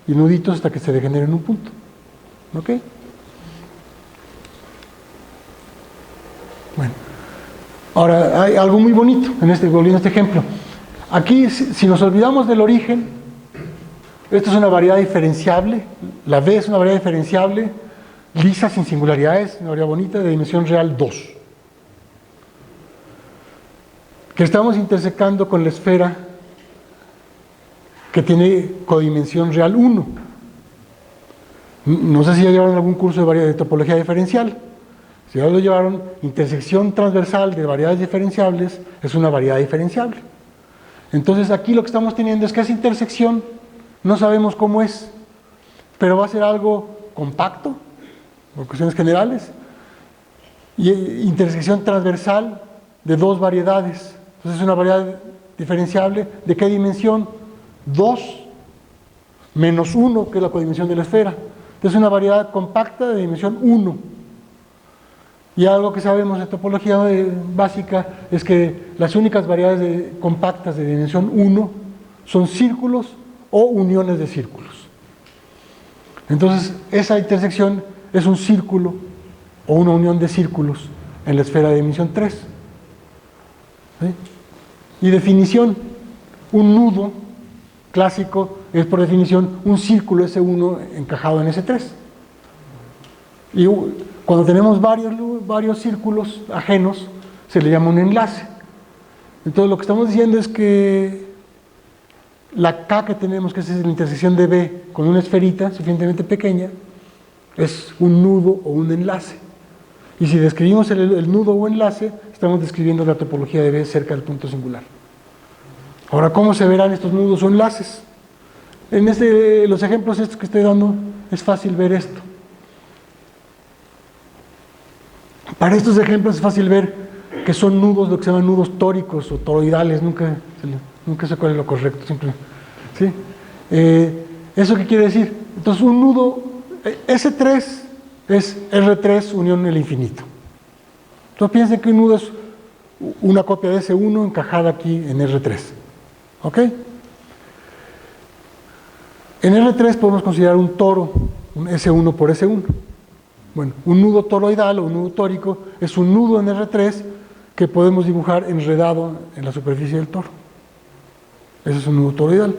y nuditos hasta que se degenere en un punto. ¿Ok? Bueno, ahora hay algo muy bonito volviendo a este ejemplo. Aquí, si nos olvidamos del origen, esto es una variedad diferenciable, la B es una variedad diferenciable, lisa, sin singularidades, una variedad bonita, de dimensión real 2, que estamos intersecando con la esfera que tiene codimensión real 1. No sé si ya llevaron algún curso de topología diferencial. Si ya lo llevaron, intersección transversal de variedades diferenciables es una variedad diferenciable. Entonces aquí lo que estamos teniendo es que esa intersección no sabemos cómo es, pero va a ser algo compacto, por cuestiones generales, y intersección transversal de dos variedades. Entonces es una variedad diferenciable, ¿de qué dimensión? 2 menos 1, que es la codimensión de la esfera. Entonces es una variedad compacta de dimensión 1. Y algo que sabemos de topología básica es que las únicas variedades compactas de dimensión 1 son círculos o uniones de círculos. Entonces, esa intersección es un círculo o una unión de círculos en la esfera de dimensión 3. ¿Sí? Y definición, un nudo clásico es por definición un círculo S1 encajado en S3. Y cuando tenemos varios círculos ajenos, se le llama un enlace. Entonces lo que estamos diciendo es que la K que tenemos, que es la intersección de B con una esferita suficientemente pequeña, es un nudo o un enlace. Y si describimos el nudo o enlace, estamos describiendo la topología de B cerca del punto singular. Ahora, ¿cómo se verán estos nudos o enlaces? En los ejemplos estos que estoy dando, es fácil ver esto. Para estos ejemplos es fácil ver que son nudos, lo que se llaman nudos tóricos o toroidales, nunca sé cuál es lo correcto, siempre, ¿sí? ¿Eso qué quiere decir? Entonces un nudo, S3 es R3 unión el infinito. Entonces piensen que un nudo es una copia de S1 encajada aquí en R3, ¿ok? En R3 podemos considerar un toro, un S1 por S1. Bueno, un nudo toroidal o un nudo tórico es un nudo en R3 que podemos dibujar enredado en la superficie del toro. Ese es un nudo toroidal.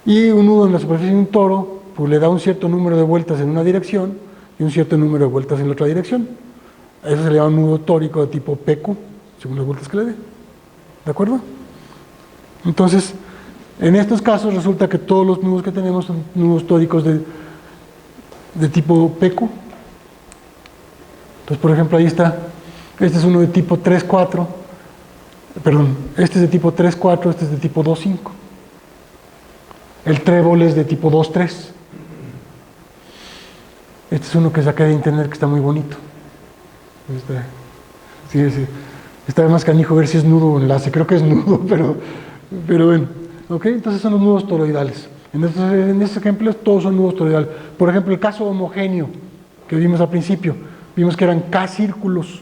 Y un nudo en la superficie de un toro, pues le da un cierto número de vueltas en una dirección y un cierto número de vueltas en la otra dirección. Eso se le llama un nudo tórico de tipo PQ, según las vueltas que le dé. ¿De acuerdo? Entonces, en estos casos resulta que todos los nudos que tenemos son nudos tóricos de tipo PQ. Entonces, por ejemplo, ahí está, este es uno de tipo 3-4, perdón, este es de tipo 3-4, este es de tipo 2-5. El trébol es de tipo 2-3. Este es uno que saqué de internet que está muy bonito. Está más canijo ver si es nudo o enlace, creo que es nudo, pero bueno, ¿ok? Entonces son los nudos toroidales. En estos ejemplos todos son nudos toroidales. Por ejemplo, el caso homogéneo que vimos al principio, vimos que eran K círculos,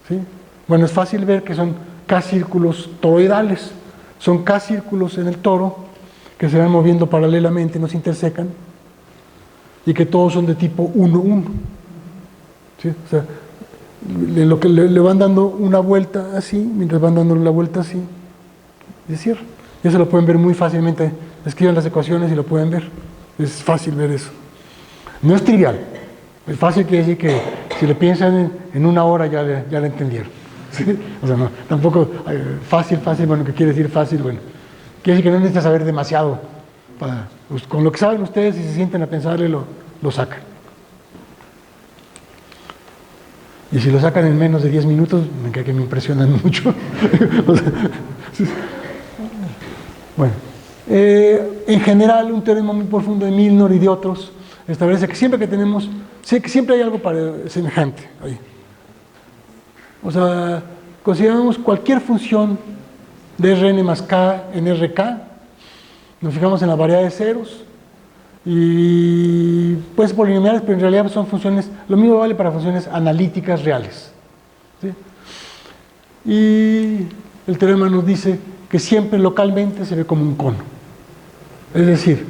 ¿sí? Bueno, es fácil ver que son K círculos toroidales. Son K círculos en el toro que se van moviendo paralelamente, no se intersecan, y que todos son de tipo 1-1. ¿Sí? O sea, lo que le van dando una vuelta así, mientras van dando la vuelta así, y se cierra. Y eso lo pueden ver muy fácilmente. Escriban las ecuaciones y lo pueden ver. Es fácil ver eso. No es trivial. Es fácil, quiere decir que si le piensan en una hora ya le entendieron. ¿Sí? O sea, no, tampoco fácil, bueno, ¿qué quiere decir fácil? Bueno, quiere decir que no necesita saber demasiado. Pues, con lo que saben ustedes, si se sienten a pensarle, lo sacan. Y si lo sacan en menos de 10 minutos, me cae que me impresionan mucho. O sea, bueno, en general, un teorema muy profundo de Milnor y de otros establece que siempre hay algo semejante ahí. O sea, consideramos cualquier función de Rn más k en Rk, nos fijamos en la variedad de ceros, y pues polinomiales, pero en realidad son funciones, lo mismo vale para funciones analíticas reales, ¿sí? Y el teorema nos dice que siempre localmente se ve como un cono. Es decir,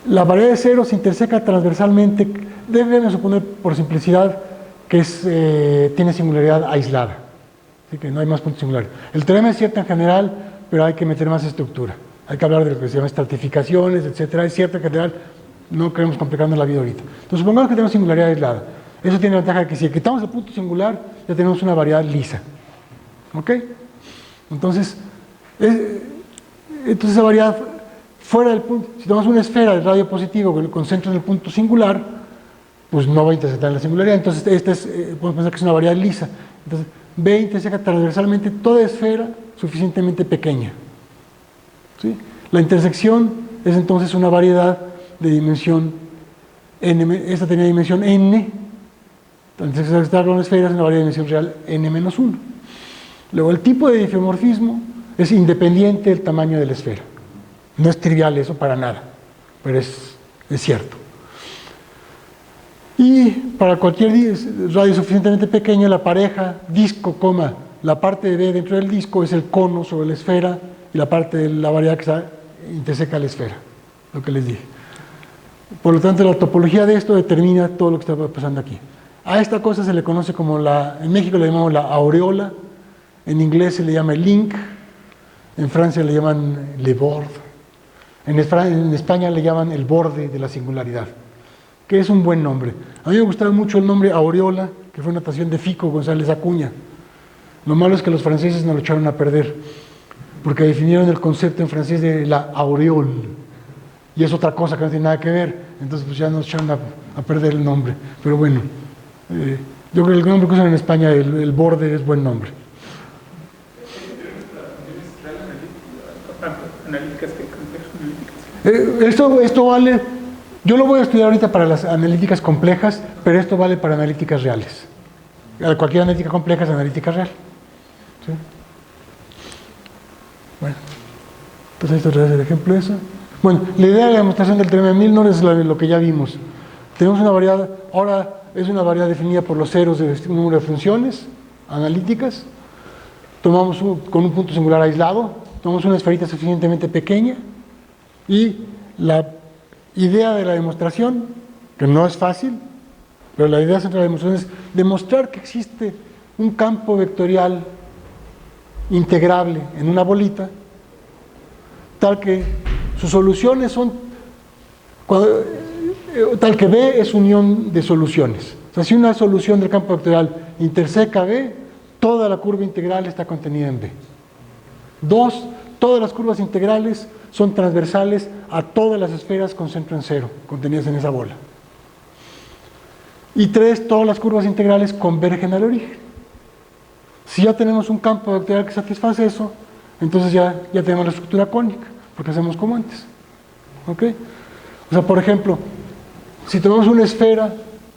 la variedad de ceros se interseca transversalmente, debemos suponer por simplicidad que tiene singularidad aislada, así que no hay más puntos singulares. El teorema es cierto en general, pero hay que meter más estructura. Hay que hablar de lo que se llama estratificaciones, etcétera. Es cierto en general, no queremos complicarnos la vida ahorita. Entonces, supongamos que tenemos singularidad aislada. Eso tiene la ventaja de que si quitamos el punto singular, ya tenemos una variedad lisa. ¿Ok? Entonces esa variedad fuera del punto, si tomamos una esfera de radio positivo con centro en el punto singular, pues no va a intersectar en la singularidad. Entonces, podemos pensar que es una variedad lisa. Entonces, B interseca transversalmente toda esfera suficientemente pequeña. ¿Sí? La intersección es entonces una variedad de dimensión n, esta tenía dimensión n, entonces intersectar con esferas es una variedad de dimensión real n-1. Luego el tipo de difeomorfismo es independiente del tamaño de la esfera. No es trivial eso para nada, pero es cierto. Y para cualquier radio suficientemente pequeña, la pareja disco, la parte de B dentro del disco es el cono sobre la esfera y la parte de la variedad que interseca la esfera, lo que les dije. Por lo tanto, la topología de esto determina todo lo que está pasando aquí. A esta cosa se le conoce como en México le llamamos la aureola, en inglés se le llama el link, en Francia le llaman le bord, en España le llaman el borde de la singularidad, que es un buen nombre. A mí me gustaba mucho el nombre aureola, que fue una notación de Fico González Acuña. Lo malo es que los franceses nos lo echaron a perder, porque definieron el concepto en francés de la auréole, y es otra cosa que no tiene nada que ver, entonces pues ya nos echaron a perder el nombre. Pero bueno, yo creo que el nombre que usan en España, el borde, es buen nombre. Analíticas que complejas. Esto vale, yo lo voy a estudiar ahorita para las analíticas complejas, pero esto vale para analíticas reales. Cualquier analítica compleja es analítica real. ¿Sí? Bueno, entonces esto es el ejemplo de eso. Bueno, la idea de la demostración del teorema de Milnor es lo que ya vimos. Tenemos una variedad, ahora es una variedad definida por los ceros de un número de funciones analíticas. Tomamos con un punto singular aislado, tomamos una esferita suficientemente pequeña y la idea de la demostración, que no es fácil, pero la idea central de la demostración es demostrar que existe un campo vectorial integrable en una bolita, tal que sus soluciones son, tal que B es unión de soluciones. O sea, si una solución del campo vectorial interseca B, toda la curva integral está contenida en B. 2, todas las curvas integrales son transversales a todas las esferas con centro en cero, contenidas en esa bola. Y 3, todas las curvas integrales convergen al origen. Si ya tenemos un campo vectorial que satisface eso, entonces ya tenemos la estructura cónica, porque hacemos como antes. ¿Ok? O sea, por ejemplo, si tomamos una esfera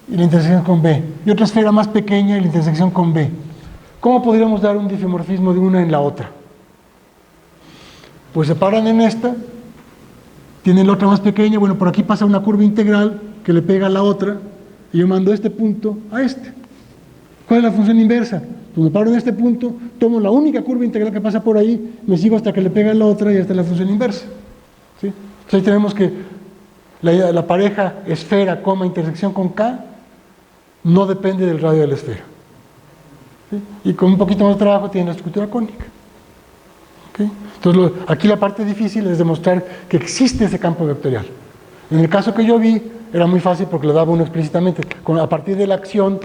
y la intersección con B, y otra esfera más pequeña y la intersección con B, ¿cómo podríamos dar un difeomorfismo de una en la otra? Pues se paran en esta, tienen la otra más pequeña, bueno, por aquí pasa una curva integral que le pega a la otra, y yo mando este punto a este. ¿Cuál es la función inversa? Pues me paro en este punto, tomo la única curva integral que pasa por ahí, me sigo hasta que le pega a la otra y esta es la función inversa. ¿Sí? Entonces ahí tenemos que la pareja esfera, intersección con K no depende del radio de la esfera. ¿Sí? Y con un poquito más de trabajo tiene la estructura cónica. ¿Okay? Entonces aquí la parte difícil es demostrar que existe ese campo vectorial. En el caso que yo vi era muy fácil porque lo daba uno explícitamente. A partir de la acción,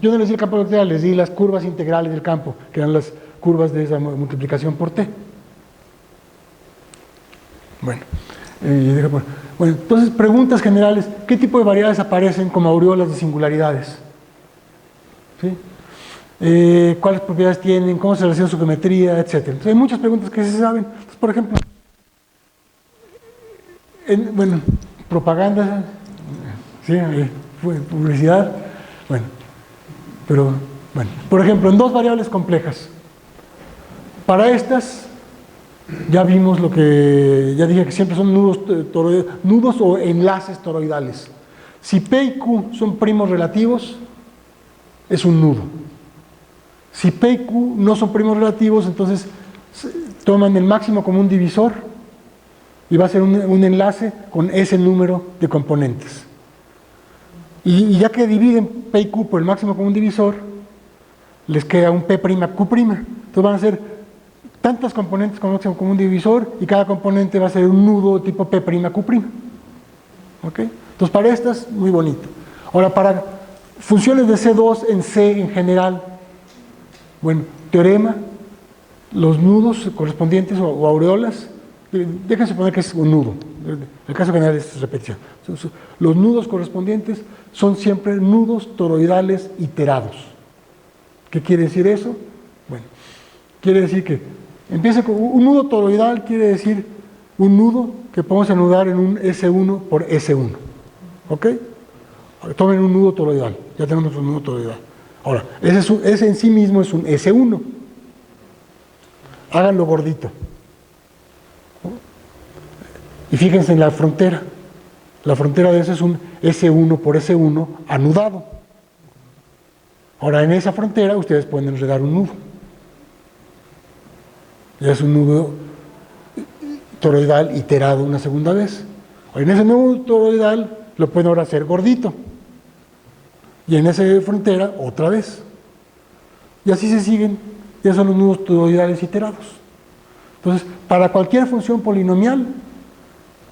yo no les di el campo vectorial, les di las curvas integrales del campo, que eran las curvas de esa multiplicación por T. Bueno, entonces preguntas generales. ¿Qué tipo de variables aparecen como aureolas de singularidades? ¿Sí? ¿Cuáles propiedades tienen? ¿Cómo se relaciona su geometría? Etcétera. Entonces, hay muchas preguntas que se saben. Entonces, por ejemplo, propaganda, ¿sí? Publicidad, por ejemplo, en dos variables complejas. Para estas, ya vimos lo que ya dije, que siempre son nudos o enlaces toroidales. Si P y Q son primos relativos, es un nudo. Si P y Q no son primos relativos, entonces toman el máximo común divisor y va a ser un enlace con ese número de componentes. Y ya que dividen P y Q por el máximo común divisor, les queda un P' Q'. Entonces van a ser tantas componentes con máximo común divisor y cada componente va a ser un nudo tipo P' Q'. ¿Ok? Entonces para estas, muy bonito. Ahora, para funciones de C2 en C en general, teorema, los nudos correspondientes o aureolas, déjense suponer que es un nudo, el caso general es repetición. Los nudos correspondientes son siempre nudos toroidales iterados. ¿Qué quiere decir eso? Quiere decir que empieza con un nudo toroidal, quiere decir un nudo que podemos anudar en un S1 por S1. ¿Ok? Tomen un nudo toroidal, ya tenemos un nudo toroidal. Ahora, ese en sí mismo es un S1. Háganlo gordito. Y fíjense en la frontera. La frontera de eso es un S1 por S1 anudado. Ahora, en esa frontera ustedes pueden enredar un nudo. Ya es un nudo toroidal iterado una segunda vez. En ese nudo toroidal lo pueden ahora hacer gordito. Y en esa frontera otra vez. Y así se siguen. Ya son los nudos toroidales iterados. Entonces, para cualquier función polinomial,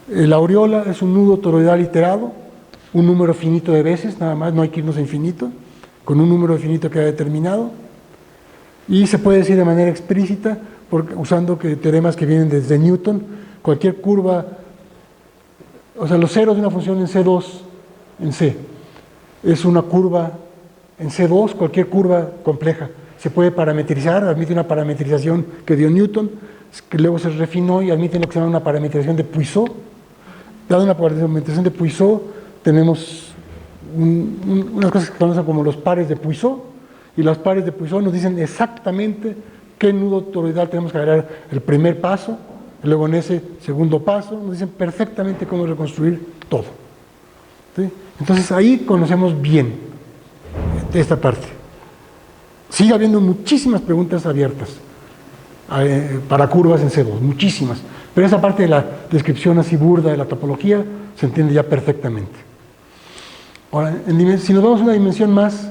la aureola es un nudo toroidal iterado, un número finito de veces, nada más, no hay que irnos a infinito, con un número finito que ha determinado. Y se puede decir de manera explícita, usando teoremas que vienen desde Newton, cualquier curva, o sea, los ceros de una función en C2, en C, es una curva en C2, cualquier curva compleja. Se puede parametrizar, admite una parametrización que dio Newton, que luego se refinó y admite lo que se llama una parametrización de Puiseux. Dada una parametrización de Puiseux, tenemos unas cosas que se conocen como los pares de Puiseux, y los pares de Poisson nos dicen exactamente qué nudo toroidal tenemos que agregar el primer paso, luego en ese segundo paso, nos dicen perfectamente cómo reconstruir todo. ¿Sí? Entonces ahí conocemos bien esta parte. Sigue habiendo muchísimas preguntas abiertas para curvas en C2, muchísimas, pero esa parte de la descripción así burda de la topología se entiende ya perfectamente. Ahora, si nos vamos a una dimensión más,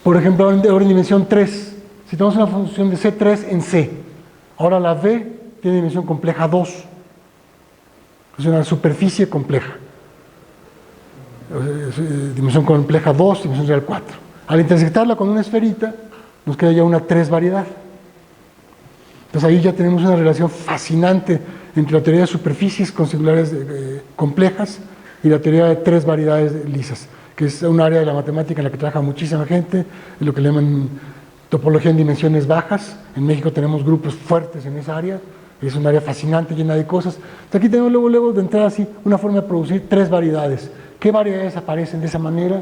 por ejemplo, ahora en dimensión 3, si tenemos una función de C3 en C, ahora la V tiene dimensión compleja 2, es una superficie compleja, dimensión compleja 2, dimensión real 4. Al intersectarla con una esferita, nos queda ya una 3 variedad. Entonces ahí ya tenemos una relación fascinante entre la teoría de superficies con singulares complejas y la teoría de 3 variedades lisas, que es un área de la matemática en la que trabaja muchísima gente, en lo que le llaman topología en dimensiones bajas. En México tenemos grupos fuertes en esa área, es un área fascinante, llena de cosas. Entonces aquí tenemos luego de entrada así una forma de producir 3 variedades. ¿Qué variedades aparecen de esa manera?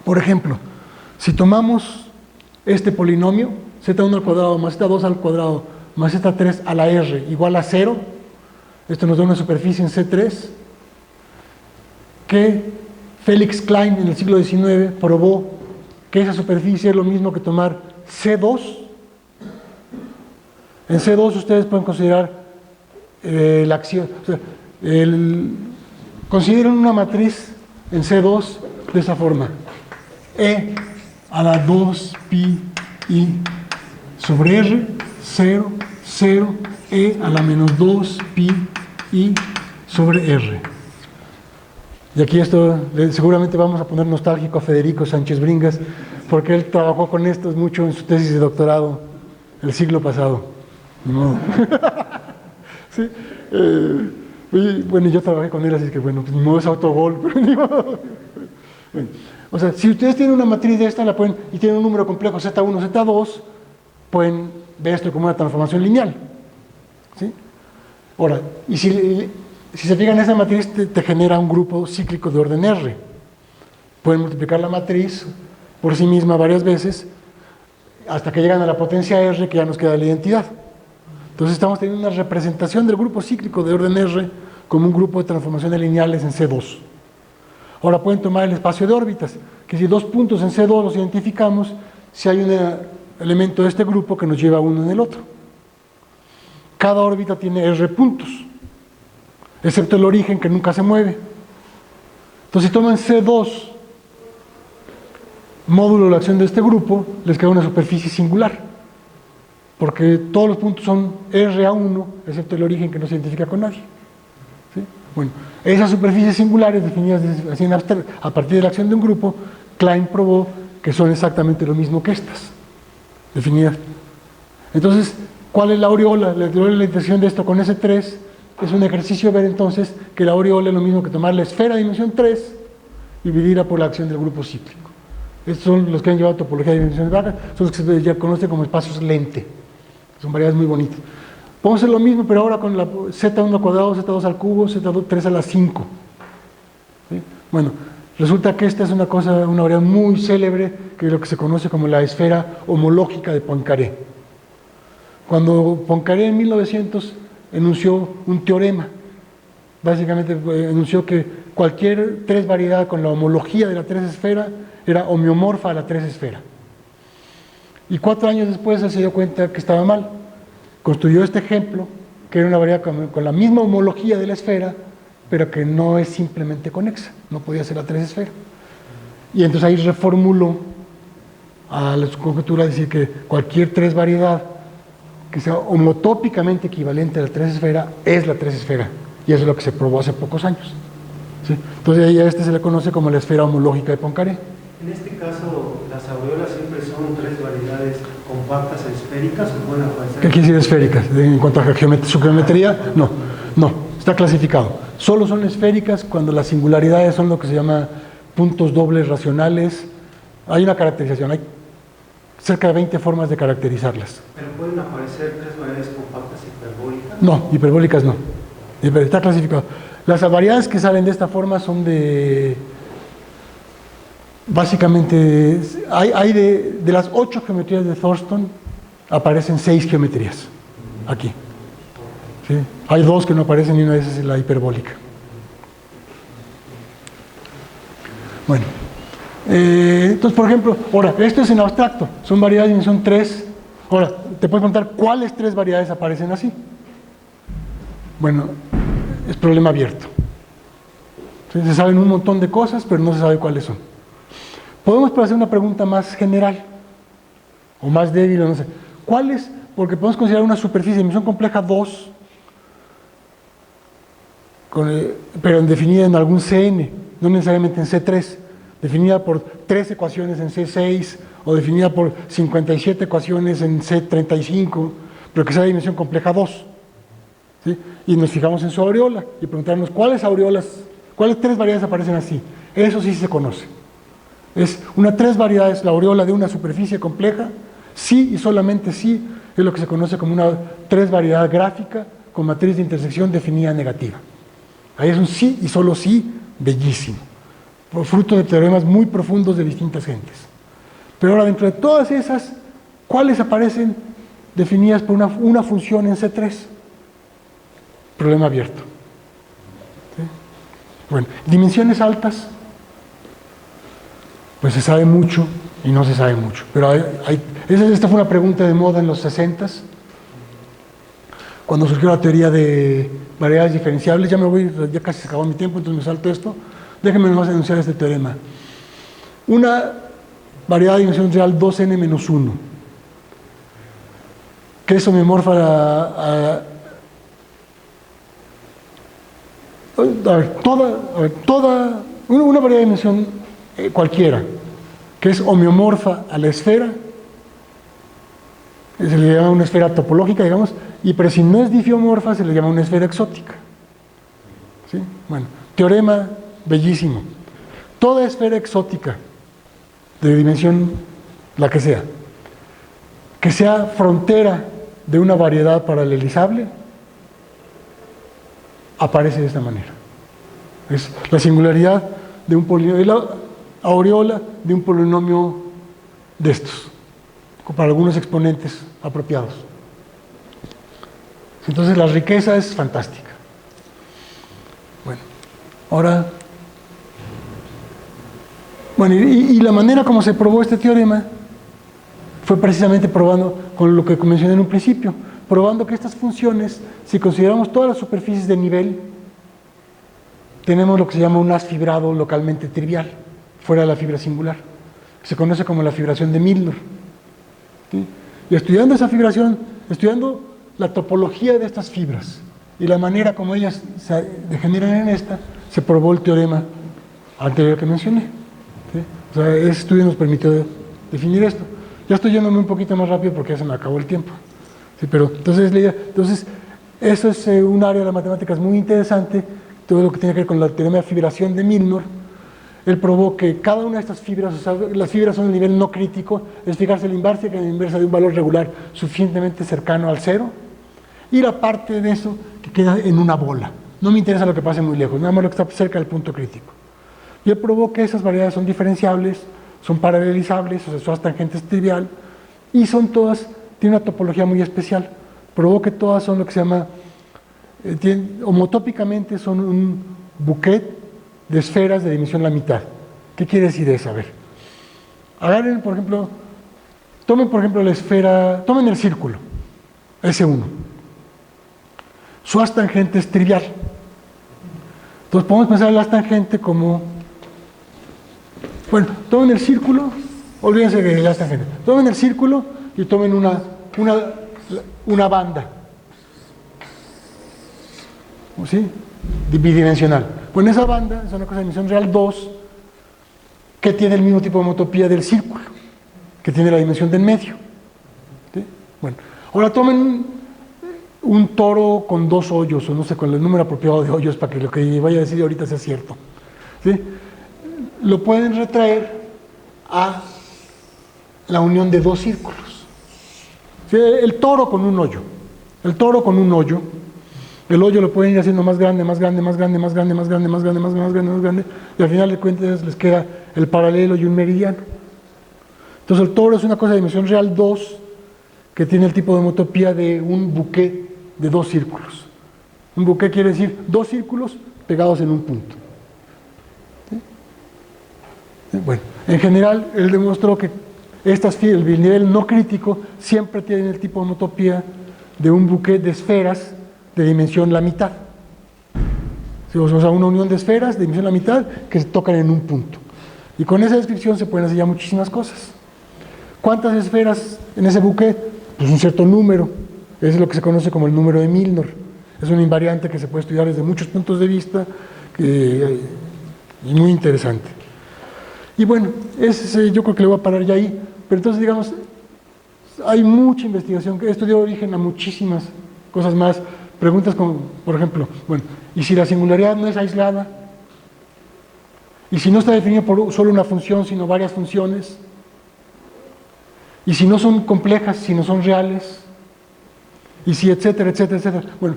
Por ejemplo, si tomamos este polinomio, z1 al cuadrado más z2 al cuadrado más z3 a la r igual a 0, esto nos da una superficie en C3, que Felix Klein en el siglo XIX probó que esa superficie es lo mismo que tomar C2. En C2 ustedes pueden considerar la acción, o sea, consideren una matriz en C2 de esa forma: E a la 2 pi i sobre R, 0, 0, E a la menos 2 pi i sobre R. Y aquí esto, seguramente vamos a poner nostálgico a Federico Sánchez Bringas, porque él trabajó con esto mucho en su tesis de doctorado el siglo pasado. Ni modo. Sí, y bueno, yo trabajé con él, así que bueno, pues ni modo, es autogol, pero ni modo. Bueno, o sea, si ustedes tienen una matriz de esta, la pueden, y tienen un número complejo Z1, Z2, pueden ver esto como una transformación lineal. ¿Sí? Ahora, y si se fijan, esa matriz te genera un grupo cíclico de orden R. Pueden multiplicar la matriz por sí misma varias veces hasta que llegan a la potencia R, que ya nos queda la identidad. Entonces estamos teniendo una representación del grupo cíclico de orden R como un grupo de transformaciones lineales en C2. Ahora pueden tomar el espacio de órbitas, que si 2 puntos en C2 los identificamos, si hay un elemento de este grupo que nos lleva uno en el otro. Cada órbita tiene R puntos, excepto el origen, que nunca se mueve. Entonces si toman C2 módulo de la acción de este grupo, les queda una superficie singular, porque todos los puntos son RA1, excepto el origen, que no se identifica con nadie. ¿Sí? Bueno, esas superficies singulares definidas así en abstracto, a partir de la acción de un grupo, Klein probó que son exactamente lo mismo que estas, definidas. Entonces, ¿cuál es la aureola? La intersección de esto con S3 es un ejercicio ver entonces que la aureola es lo mismo que tomar la esfera de dimensión 3 y dividirla por la acción del grupo cíclico. Estos son los que han llevado topología de dimensiones bajas, son los que se ya conocen como espacios lente. Son variedades muy bonitas. Podemos hacer lo mismo, pero ahora con la Z1 al cuadrado, Z2 al cubo, Z3 a la 5. ¿Sí? Bueno, resulta que esta es una variedad muy célebre, que es lo que se conoce como la esfera homológica de Poincaré. Cuando Poincaré en 1900 enunció un teorema, básicamente enunció que cualquier 3 variedad con la homología de la 3 esfera era homeomorfa a la 3 esfera. Y 4 años después él se dio cuenta que estaba mal. Construyó este ejemplo, que era una variedad con la misma homología de la esfera, pero que no es simplemente conexa, no podía ser la 3 esfera. Y entonces ahí reformuló a su conjetura, decir que cualquier 3 variedad que sea homotópicamente equivalente a la 3 esfera es la 3 esfera. Y eso es lo que se probó hace pocos años. ¿Sí? Entonces ahí a este se le conoce como la esfera homológica de Poincaré. En este caso, las aureolas siempre son 3 variedades compactas esféricas o pueden aparecer. ¿Qué quiere decir esféricas? En cuanto a su geometría, no, está clasificado. Solo son esféricas cuando las singularidades son lo que se llama puntos dobles racionales. Hay una caracterización, hay cerca de 20 formas de caracterizarlas. ¿Pero pueden aparecer 3 variedades compactas hiperbólicas? No, hiperbólicas no. Está clasificado. Las variedades que salen de esta forma son de básicamente, hay de las 8 geometrías de Thurston, aparecen 6 geometrías aquí. ¿Sí? Hay 2 que no aparecen y una de esas es la hiperbólica. Bueno, entonces, por ejemplo, ahora, esto es en abstracto, son variedades de dimensión 3. Ahora, te puedes preguntar, ¿cuáles 3 variedades aparecen así? Bueno, es problema abierto. ¿Sí? Se saben un montón de cosas, pero no se sabe cuáles son. Podemos hacer una pregunta más general, o más débil, o no sé. ¿Cuáles? Porque podemos considerar una superficie de dimensión compleja 2, pero definida en algún CN, no necesariamente en C3, definida por 3 ecuaciones en C6, o definida por 57 ecuaciones en C35, pero que sea de dimensión compleja 2. ¿Sí? Y nos fijamos en su aureola y preguntarnos cuáles 3 variedades aparecen así. Eso sí se conoce. Es una 3 variedades, la aureola de una superficie compleja, sí y solamente sí, es lo que se conoce como una 3 variedad gráfica con matriz de intersección definida negativa. Ahí es un sí y solo sí, bellísimo, fruto de teoremas muy profundos de distintas gentes. Pero ahora, dentro de todas esas, ¿cuáles aparecen definidas por una función en C3? Problema abierto. ¿Sí? Bueno, dimensiones altas, pues se sabe mucho y no se sabe mucho. Pero esta fue una pregunta de moda en los 60s, cuando surgió la teoría de variedades diferenciables. Ya casi se acabó mi tiempo, entonces me salto esto. Déjenme nomás enunciar este teorema. Una variedad de dimensión real 2n-1, que es homeomorfa una variedad de dimensión cualquiera, que es homeomorfa a la esfera, se le llama una esfera topológica, digamos, pero si no es difiomorfa se le llama una esfera exótica. ¿Sí? Bueno, teorema bellísimo. Toda esfera exótica, de dimensión la que sea frontera de una variedad paralelizable, aparece de esta manera. Es la singularidad de un polinomio, la aureola de un polinomio de estos, para algunos exponentes apropiados. Entonces la riqueza es fantástica. Bueno, ahora, y la manera como se probó este teorema fue precisamente probando con lo que mencioné en un principio, probando que estas funciones, si consideramos todas las superficies de nivel, tenemos lo que se llama un haz fibrado localmente trivial, fuera de la fibra singular. Se conoce como la fibración de Milnor. ¿Sí? Y estudiando esa fibración, estudiando la topología de estas fibras y la manera como ellas se degeneran en esta, se probó el teorema anterior que mencioné. ¿Sí? O sea, ese estudio nos permitió definir esto. Ya estoy yéndome un poquito más rápido porque ya se me acabó el tiempo. Sí, pero entonces eso es un área de las matemáticas muy interesante, todo lo que tiene que ver con el teorema de fibración de Milnor. Él probó que cada una de estas fibras, o sea, las fibras son de nivel no crítico, es fijarse la inversa de un valor regular suficientemente cercano al cero, y la parte de eso que queda en una bola. No me interesa lo que pase muy lejos, nada más lo que está cerca del punto crítico. Y él probó que esas variedades son diferenciables, son paralelizables, o sea, su haz tangente es trivial, y son todas, tienen una topología muy especial. Probó que todas son lo que se llama, homotópicamente son un bouquet de esferas de dimensión la mitad. ¿Qué quiere decir eso? A ver. Agarren, por ejemplo, tomen por ejemplo la esfera, tomen el círculo, S1. Su haz tangente es trivial. Entonces podemos pensar el haz tangente como, bueno, tomen el círculo, olvídense del haz tangente, tomen el círculo y tomen una banda, ¿sí? Bidimensional. Pues esa banda es una cosa de dimensión real 2 que tiene el mismo tipo de homotopía del círculo, que tiene la dimensión del medio. ¿Sí? Bueno, ahora tomen un toro con 2 hoyos, o no sé, con el número apropiado de hoyos para que lo que vaya a decir ahorita sea cierto. ¿Sí? Lo pueden retraer a la unión de 2 círculos. ¿Sí? El toro con un hoyo. El toro con un hoyo. El hoyo lo pueden ir haciendo más grande, más grande, más grande, más grande, más grande, más grande, más grande, más grande, y al final de cuentas les queda el paralelo y un meridiano. Entonces el toro es una cosa de dimensión real 2 que tiene el tipo de homotopía de un buque de 2 círculos. Un buque quiere decir 2 círculos pegados en un punto. ¿Sí? Bueno, en general él demostró que el nivel no crítico siempre tiene el tipo de homotopía de un buque de esferas de dimensión la mitad. O sea, una unión de esferas de dimensión la mitad que se tocan en un punto. Y con esa descripción se pueden hacer ya muchísimas cosas. ¿Cuántas esferas en ese buque? Pues un cierto número. Ese es lo que se conoce como el número de Milnor. Es una invariante que se puede estudiar desde muchos puntos de vista y muy interesante. Y bueno, yo creo que le voy a parar ya ahí. Pero entonces, digamos, hay mucha investigación. Esto dio origen a muchísimas cosas más. Preguntas como, por ejemplo, bueno, ¿y si la singularidad no es aislada? ¿Y si no está definida por solo una función, sino varias funciones? ¿Y si no son complejas, si no son reales? ¿Y si etcétera, etcétera, etcétera? Bueno,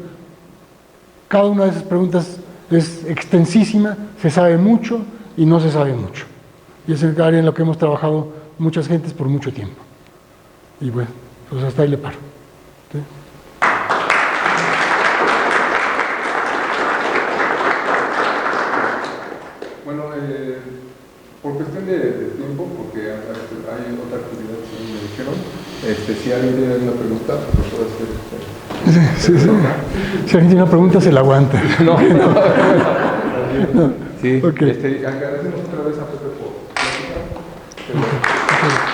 cada una de esas preguntas es extensísima, se sabe mucho y no se sabe mucho. Y es el área en lo que hemos trabajado muchas gentes por mucho tiempo. Y bueno, pues hasta ahí le paro. ¿Sí? Bueno, por cuestión de tiempo, porque hay otra actividad que me dijeron, si alguien tiene alguna pregunta, pues lo puede hacer. Sí. Si alguien tiene una pregunta, se la aguanta. No. Sí, Okay. agradecemos otra vez a Pepe por la